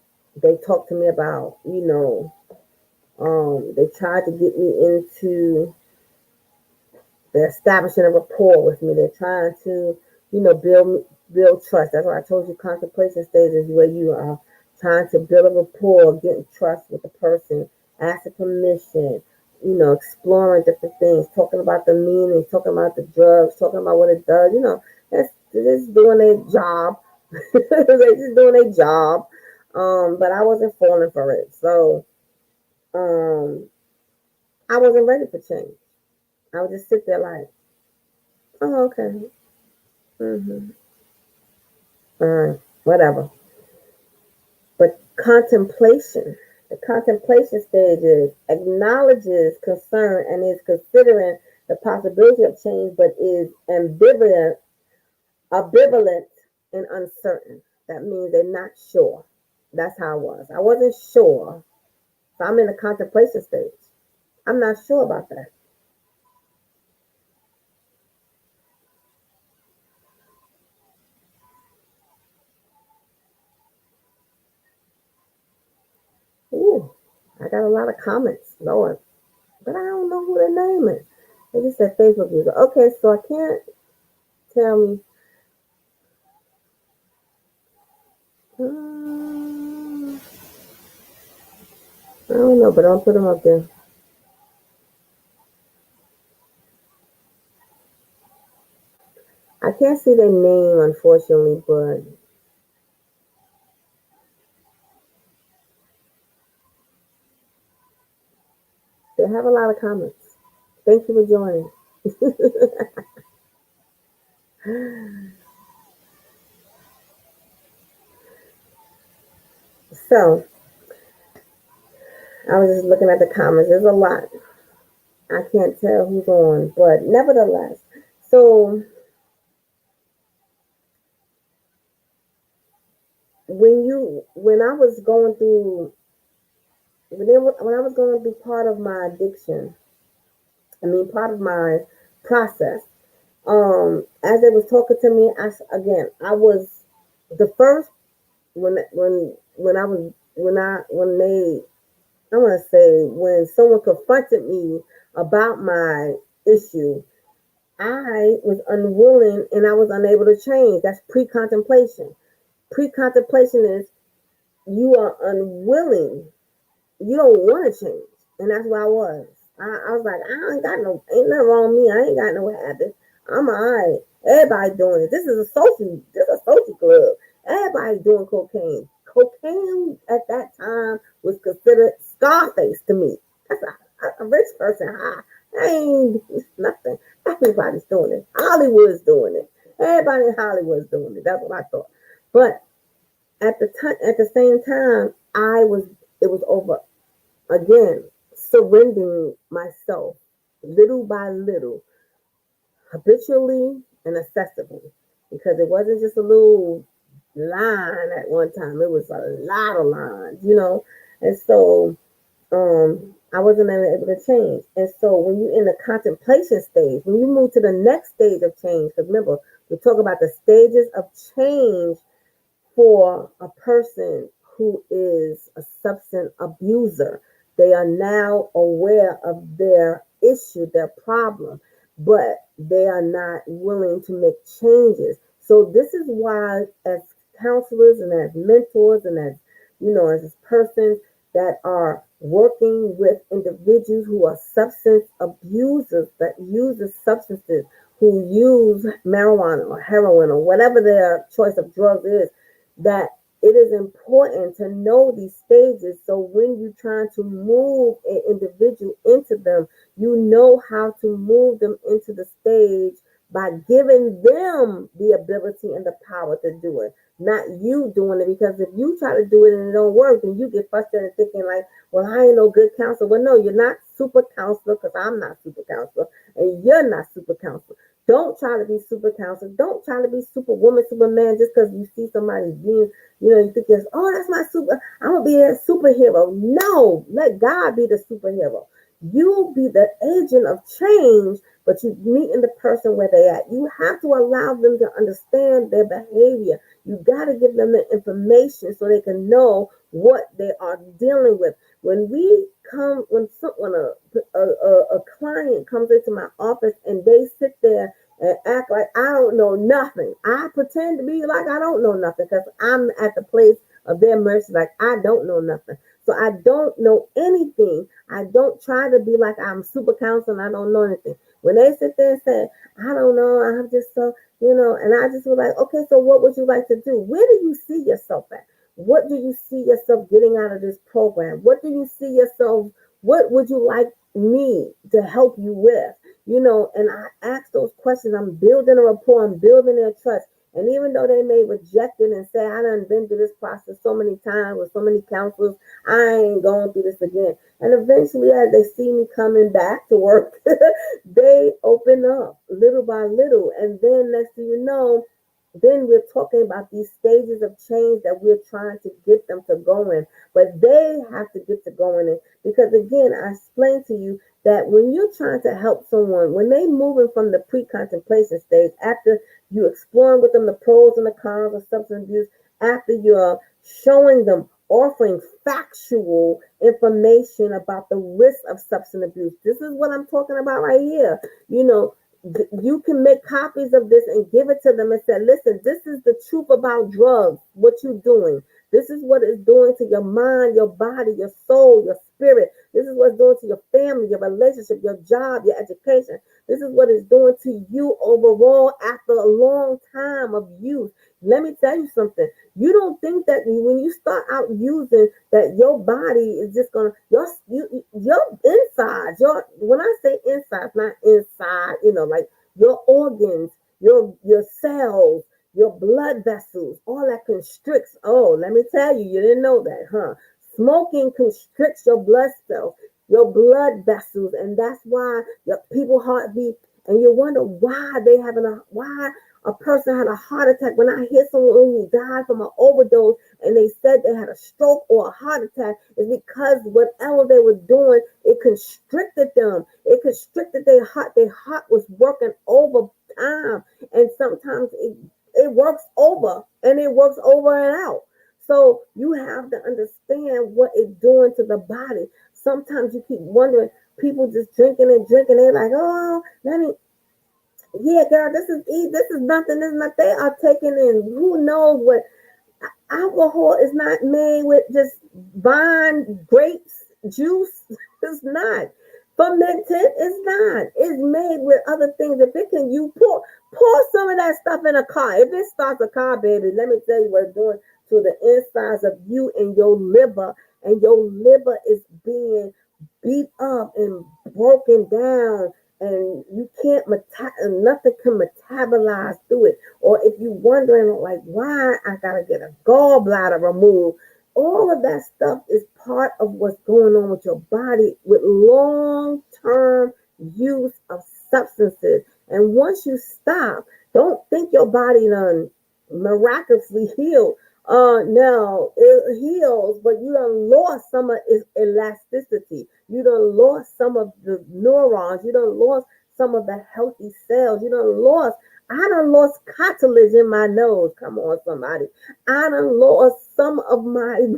they talked to me about, they tried to get me into the establishing a rapport with me. They're trying to, build trust. That's why I told you contemplation stage is where you are trying to build a rapport, getting trust with the person, asking permission, exploring different things, talking about the meaning, talking about the drugs, talking about what it does. That's just doing their job. They're just doing their job. But I wasn't falling for it. So I wasn't ready for change. I would just sit there like, oh, okay. Mm-hmm. Whatever. But the contemplation stage is acknowledges concern and is considering the possibility of change, but is ambivalent and uncertain. That means they're not sure. That's how I was. I wasn't sure. So I'm in the contemplation stage. I'm not sure about that. Ooh, I got a lot of comments, Lord, but I don't know who their name is. They just said Facebook user. Okay, so I can't tell me. I don't know, but I'll put them up there. I can't see their name, unfortunately, but they have a lot of comments. Thank you for joining. So, I was just looking at the comments. There's a lot. I can't tell who's on, but nevertheless. So, when I was going through, when I was going through part of my addiction, part of my process, as they was talking to me, I was the first when I was when they I want to say when someone confronted me about my issue, I was unwilling and I was unable to change. That's pre-contemplation. Pre-contemplation is you are unwilling. You don't want to change, and that's where I was. I was like, I ain't got no, ain't nothing wrong with me. I ain't got no habit. I'm alright. Everybody doing it. This is a social club. Everybody doing cocaine. Cocaine at that time was considered Scarface to me. That's a rich person high. Ain't nothing. Everybody's doing it. Hollywood's doing it. Everybody in Hollywood's doing it. That's what I thought. But at the same time, it was over again, surrendering myself little by little, habitually and accessibly, because it wasn't just a little line at one time, it was a lot of lines, and so I wasn't able to change. And so when you're in the contemplation stage, when you move to the next stage of change, because remember, we talk about the stages of change for a person who is a substance abuser. They are now aware of their issue, their problem, but they are not willing to make changes. So this is why, as counselors and as mentors and as as persons that are working with individuals who are substance abusers, that uses substances, who use marijuana or heroin or whatever their choice of drugs is, that it is important to know these stages, so when you're trying to move an individual into them, you know how to move them into the stage by giving them the ability and the power to do it, not you doing it. Because if you try to do it and it don't work, then you get frustrated thinking like, well, I ain't no good counselor. Well, no, you're not super counselor, because I'm not super counselor and you're not super counselor. Don't try to be super counselor. Don't try to be superwoman, superman, just because you see somebody being, you think it's, oh, that's my super, I'm going to be a superhero. No, let God be the superhero. You be the agent of change, but you meeting the person where they at. You have to allow them to understand their behavior. You got to give them the information so they can know what they are dealing with. When we come, when a client comes into my office and they sit there and act like I don't know nothing, I pretend to be like I don't know nothing, because I'm at the place of their mercy, like I don't know nothing. So I don't know anything. I don't try to be like I'm super counsel and I don't know anything. When they sit there and say, I don't know, I'm just so, and I just was like, okay, so what would you like to do? Where do you see yourself at? What do you see yourself getting out of this program? What do you see yourself? What would you like me to help you with? And I ask those questions. I'm building a rapport. I'm building their trust. And even though they may reject it and say, I done been through this process so many times with so many counselors, I ain't going through this again. And eventually, as they see me coming back to work, they open up little by little. And then next thing you know, then we're talking about these stages of change that we're trying to get them to go in. But they have to get to going in. Because again, I explained to you that when you're trying to help someone, when they moving from the pre-contemplation stage, after you exploring with them the pros and the cons of substance abuse, after you're showing them, offering factual information about the risk of substance abuse. This is what I'm talking about right here. You can make copies of this and give it to them and say, listen, this is the truth about drugs, what you're doing. This is what it's doing to your mind, your body, your soul, your spirit. This is what it's doing to your family, your relationship, your job, your education. This is what it's doing to you overall after a long time of use. Let me tell you something. You don't think that when you start out using, that your body is just gonna your insides, when I say insides, not inside, like your organs, your cells, your blood vessels, all that constricts. Oh, let me tell you, you didn't know that, huh? Smoking constricts your blood cells, your blood vessels, and that's why your people heartbeat. And you wonder why a person had a heart attack. When I hear someone who died from an overdose and they said they had a stroke or a heart attack, is because whatever they were doing, it constricted them. It constricted their heart. Their heart was working overtime, and sometimes it works over, and it works over and out. So you have to understand what it's doing to the body. Sometimes you keep wondering, people just drinking and drinking. They're like, oh, let me, yeah, girl, this is nothing. This is not. They are taking in who knows what. Alcohol is not made with just vine grapes juice. It's not fermented. It's not. It's made with other things. If it can, you pour some of that stuff in a car. If it starts a car, baby, let me tell you what it's doing to the insides of you and your liver. And your liver is being beat up and broken down and you can't nothing can metabolize through it. Or if you're wondering like why I gotta get a gallbladder removed, all of that stuff is part of what's going on with your body with long-term use of substances. And once you stop, don't think your body done miraculously healed. Now it heals, but you done lost some of its elasticity. You done lost some of the neurons. You done lost some of the healthy cells. I done lost cartilage in my nose. Come on, somebody. I done lost some of my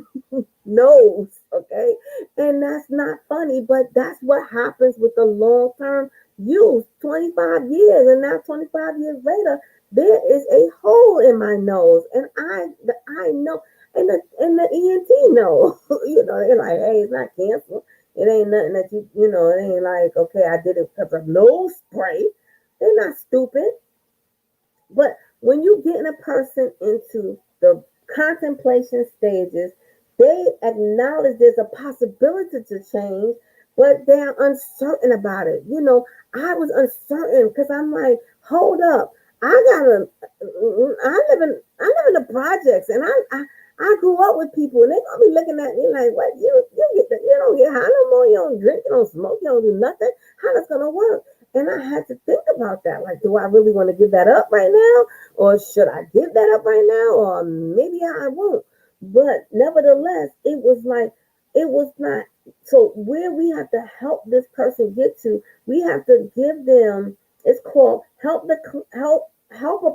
nose. Okay. And that's not funny, but that's what happens with the long term use. 25 years, and now 25 years later, there is a hole in my nose, and I know, and the ENT know. They're like, hey, it's not cancer. It ain't nothing that it ain't like, okay, I did it because of nose spray. They're not stupid. But when you getting a person into the contemplation stages, they acknowledge there's a possibility to change, but they're uncertain about it. I was uncertain because I'm like, hold up, I live in the projects, and I grew up with people, and they're gonna be looking at me like, what, you don't get high no more, you don't drink, you don't smoke, you don't do nothing. How that's gonna work? And I had to think about that. Like, do I really want to give that up right now? Or should I give that up right now? Or maybe I won't. But nevertheless, it was not. So where we have to help this person get to, we have to give them, it's called help a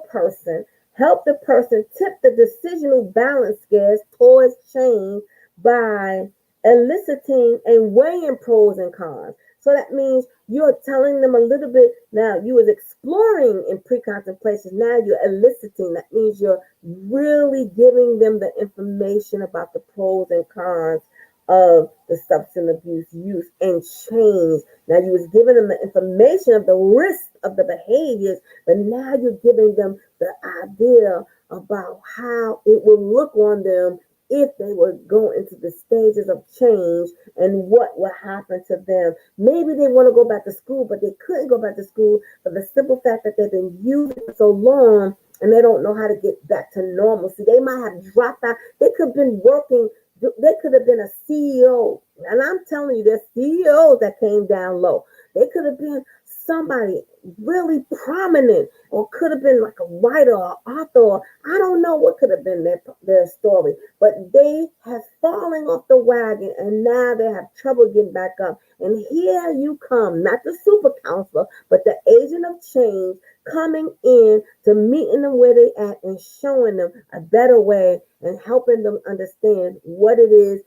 person, help the person tip the decisional balance scales towards change by eliciting and weighing pros and cons. So that means you're telling them a little bit. Now you was exploring in pre-contemplation. Now you're eliciting. That means you're really giving them the information about the pros and cons of the substance abuse use and change. Now you was giving them the information of the risk of the behaviors, but now you're giving them the idea about how it will look on them if they would go into the stages of change and what will happen to them. Maybe they want to go back to school, but they couldn't go back to school for the simple fact that they've been using it so long and they don't know how to get back to normalcy. They might have dropped out. They could have been working. They could have been a CEO. And I'm telling you, there's CEOs that came down low. They could have been somebody really prominent, or could have been like a writer or author, or I don't know what could have been their story, but they have fallen off the wagon and now they have trouble getting back up. And here you come, not the super counselor, but the agent of change, coming in to meeting them where they at and showing them a better way and helping them understand what it is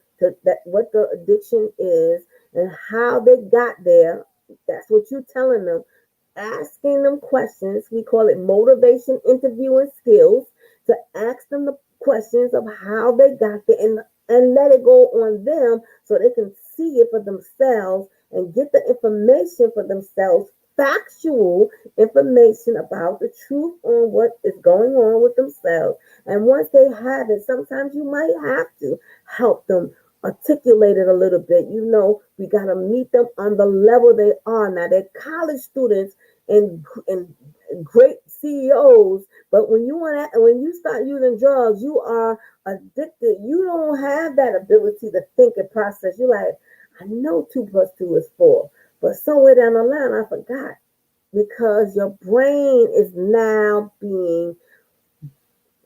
what the addiction is and how they got there. That's what you're telling them. Asking them questions. We call it motivation interviewing skills, to ask them the questions of how they got there, and let it go on them so they can see it for themselves and get the information for themselves, factual information about the truth on what is going on with themselves. And once they have it, sometimes you might have to help them articulate it a little bit. We got to meet them on the level they are. Now, they're college students and great CEOs, but when you start using drugs, you are addicted. You don't have that ability to think and process. You're like, I know 2 + 2 is 4, but somewhere down the line, I forgot, because your brain is now being,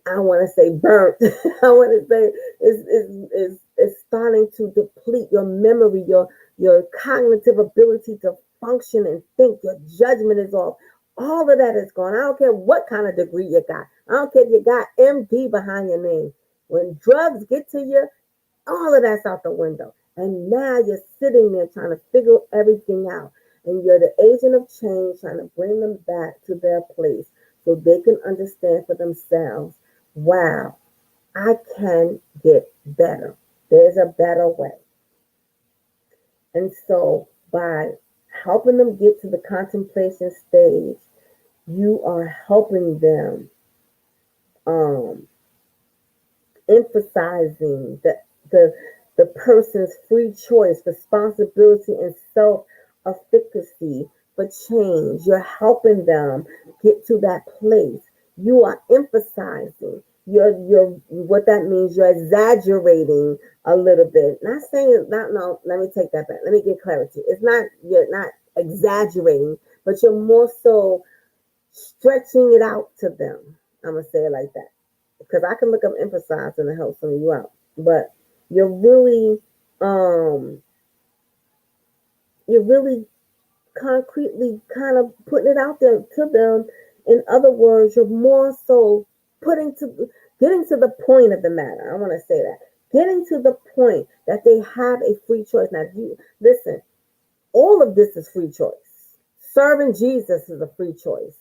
I want to say, burnt. I want to say is starting to deplete your memory, your cognitive ability to function and think. Your judgment is off. All of that is gone. I don't care what kind of degree you got. I don't care if you got MD behind your name. When drugs get to you, all of that's out the window. And now you're sitting there trying to figure everything out. And you're the agent of change, trying to bring them back to their place so they can understand for themselves, wow, I can get better. There's a better way. And so by helping them get to the contemplation stage, you are helping them, um, emphasizing the person's free choice, responsibility, and self efficacy for change. You're helping them get to that place. You are emphasizing. You're what that means. You're exaggerating a little bit. Not saying not no. Let me take that back. Let me get clarity. It's not you're not exaggerating, but you're more so stretching it out to them. I'm gonna say it like that because I can look up emphasize and it helps some of you out. But you're really um you're really concretely kind of putting it out there to them. In other words, you're more so putting to getting to the point of the matter. I want to say that. Getting to the point that they have a free choice. Now, you listen, all of this is free choice. Serving Jesus is a free choice.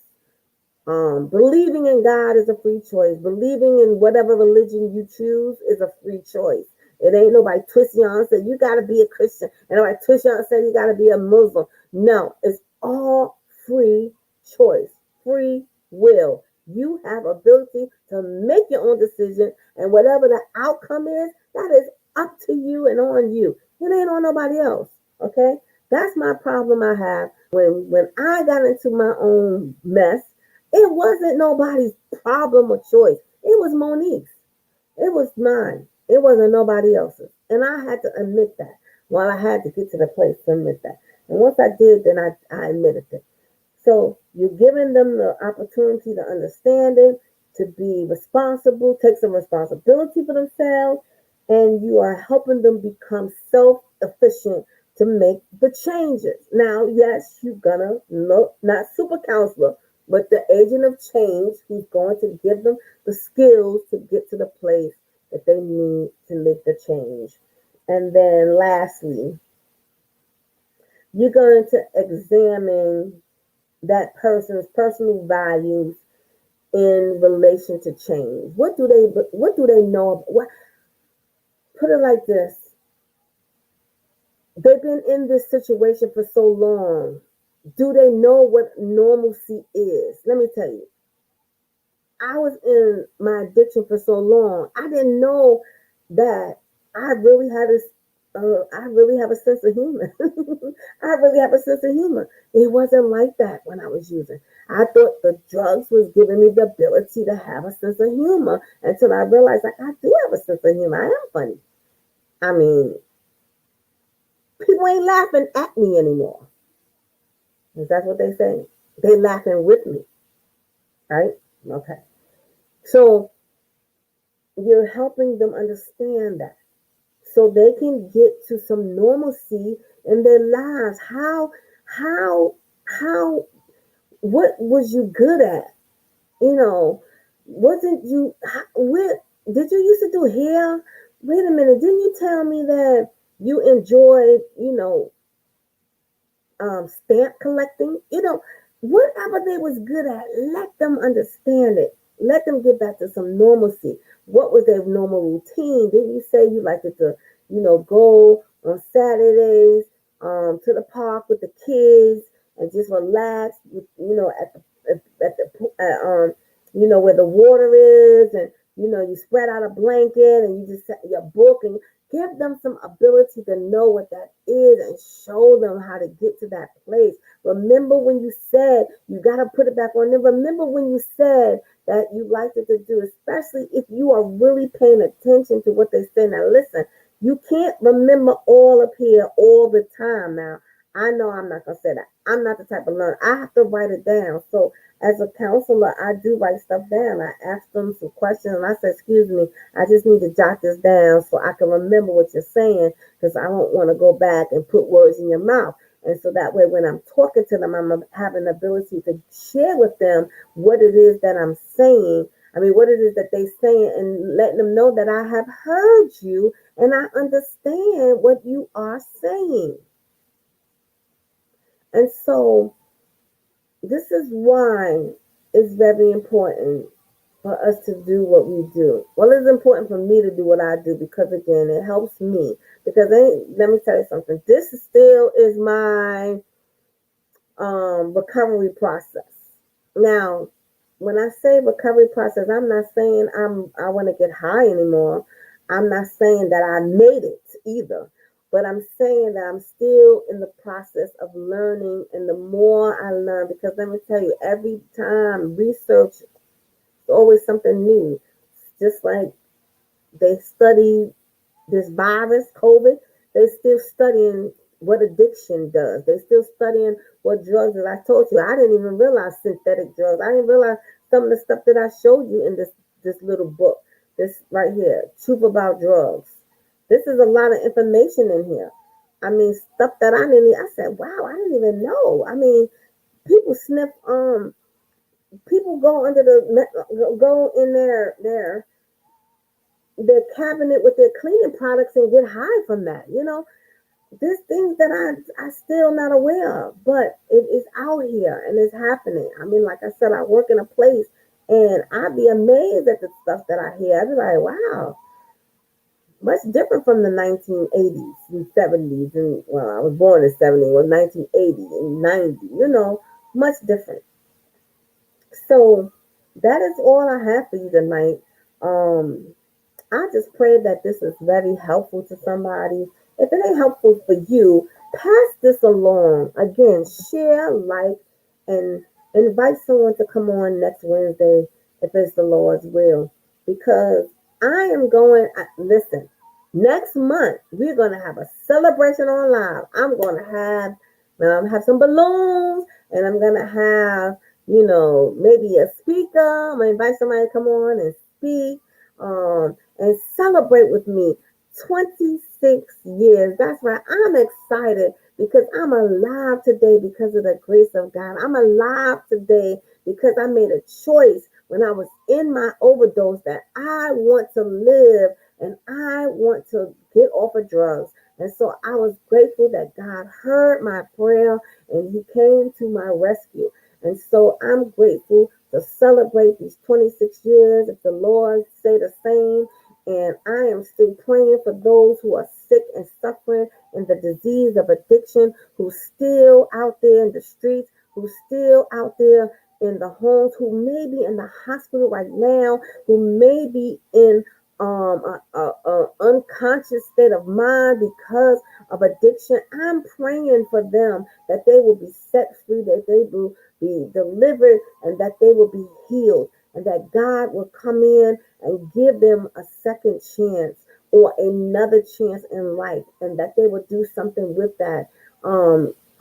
Believing in God is a free choice. Believing in whatever religion you choose is a free choice. It ain't nobody twisting you on and say you got to be a Christian, and nobody twist you on and say you got to be a Muslim. No, it's all free choice, free will. You have ability to make your own decision, and whatever the outcome is, that is up to you and on you. It ain't on nobody else. Okay, that's my problem. I have when I got into my own mess. It wasn't nobody's problem or choice. It was Monique's. It was mine. It wasn't nobody else's. And I had to admit that. Well, I had to get to the place to admit that. And once I did, then I admitted it. So you're giving them the opportunity to understand it, to be responsible, take some responsibility for themselves, and you are helping them become self-efficient to make the changes. Now, yes, you're gonna look not super counselor, but the agent of change who's going to give them the skills to get to the place that they need to make the change. And then lastly, you're going to examine that person's personal values in relation to change. What do they know? What, put it like this. They've been in this situation for so long. Do they know what normalcy is? Let me tell you. I was in my addiction for so long. I didn't know that I really had a I really have a sense of humor. I really have a sense of humor. It wasn't like that when I was using. I thought the drugs was giving me the ability to have a sense of humor until I realized like I do have a sense of humor. I am funny. I mean, people ain't laughing at me anymore. Is that what they say? They laughing with me, right? Okay. So you're helping them understand that so they can get to some normalcy in their lives. How, how, what was you good at? You know, wasn't you, what, did you used to do hair? Wait a minute, didn't you tell me that you enjoyed, stamp collecting? Whatever they was good at, let them understand it. Let them get back to some normalcy. What was their normal routine? Didn't you say you liked it to, go on Saturdays to the park with the kids and just relax, at the where the water is, and you spread out a blanket and you just set your book and give them some ability to know what that is and show them how to get to that place. Remember when you said you got to put it back on them. Remember when you said that you liked it to do, especially if you are really paying attention to what they say. Now, listen, you can't remember all up here all the time. Now, I know I'm not going to say that. I'm not the type of learner. I have to write it down. So, as a counselor, I do write stuff down. I ask them some questions and I say, excuse me, I just need to jot this down so I can remember what you're saying because I don't want to go back and put words in your mouth. And so that way, when I'm talking to them, I'm having the ability to share with them what it is that I'm saying. I mean, what it is that they're saying and letting them know that I have heard you and I understand what you are saying. And so this is why it's very important for us to do what we do. Well, it's important for me to do what I do because, again, it helps me. Because let me tell you something. This still is my recovery process. Now, when I say recovery process, I'm not saying I want to get high anymore. I'm not saying that I made it either. But I'm saying that I'm still in the process of learning, and the more I learn, because let me tell you, every time research is always something new. Just like they study this virus, COVID, they still studying what addiction does. They still studying what drugs. As I told you, I didn't even realize synthetic drugs. I didn't realize some of the stuff that I showed you in this little book. This right here, Truth About Drugs. This is a lot of information in here. I mean, stuff that I didn't. I said, wow, I didn't even know. I mean, people sniff. People go under go in their cabinet with their cleaning products and get high from that. There's things that I still not aware of, but it is out here and it's happening. I mean, like I said, I work in a place and I'd be amazed at the stuff that I hear. I'd be like, wow, much different from the 1980s and 70s. And well, I was born in 70, well, 1980 and 90, much different. So that is all I have for you tonight. Um, I just pray that this is very helpful to somebody. If it ain't helpful for you, pass this along. Again, share, like, and invite someone to come on next Wednesday if it's the Lord's will. Because I am going, listen, next month we're going to have a celebration on live. I'm going to have some balloons and I'm going to have, maybe a speaker. I'm going to invite somebody to come on and speak. And celebrate with me 26 years. That's right. I'm excited because I'm alive today because of the grace of God. I'm alive today because I made a choice when I was in my overdose that I want to live and I want to get off of drugs. And so I was grateful that God heard my prayer and he came to my rescue. And so I'm grateful to celebrate these 26 years. If the Lord say the same, and I am still praying for those who are sick and suffering in the disease of addiction, who's still out there in the streets, who's still out there in the homes, who may be in the hospital right now, who may be in a unconscious state of mind because of addiction. I'm praying for them that they will be set free, that they will be delivered, and that they will be healed, and that God will come in and give them a second chance or another chance in life, and that they will do something with that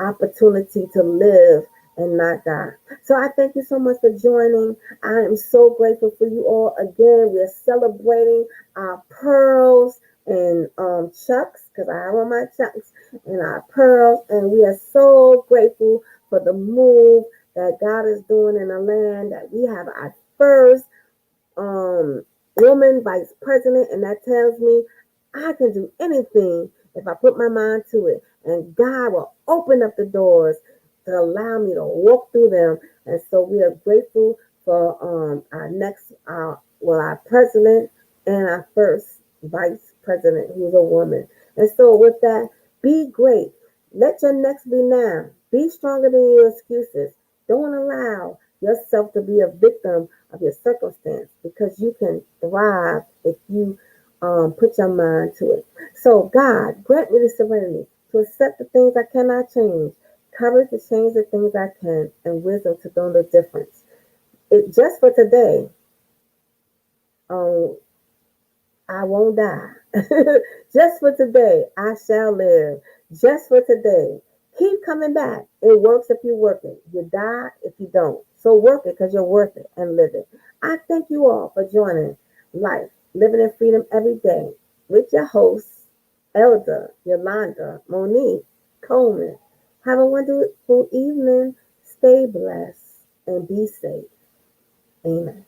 opportunity to live and not die. So I thank you so much for joining. I am so grateful for you all. Again, we are celebrating our pearls and chucks, because I have on my chucks and our pearls, and we are so grateful for the move that God is doing in the land, that we have our first woman vice president, and that tells me I can do anything if I put my mind to it, and God will open up the doors to allow me to walk through them. And so we are grateful for our president and our first vice president, who's a woman. And so with that, be great. Let your next be now. Be stronger than your excuses. Don't allow yourself to be a victim of your circumstance, because you can thrive if you put your mind to it. So, God, grant me the serenity to accept the things I cannot change, courage to change the things I can, and wisdom to know the difference. It just for today, um, I won't die. Just for today, I shall live. Just for today. Keep coming back. It works if you work it. You die if you don't. So work it because you're worth it and live it. I thank you all for joining Life, Living in Freedom Every Day with your hosts, Elder Yolanda Monique Coleman. Have a wonderful evening. Stay blessed and be safe. Amen.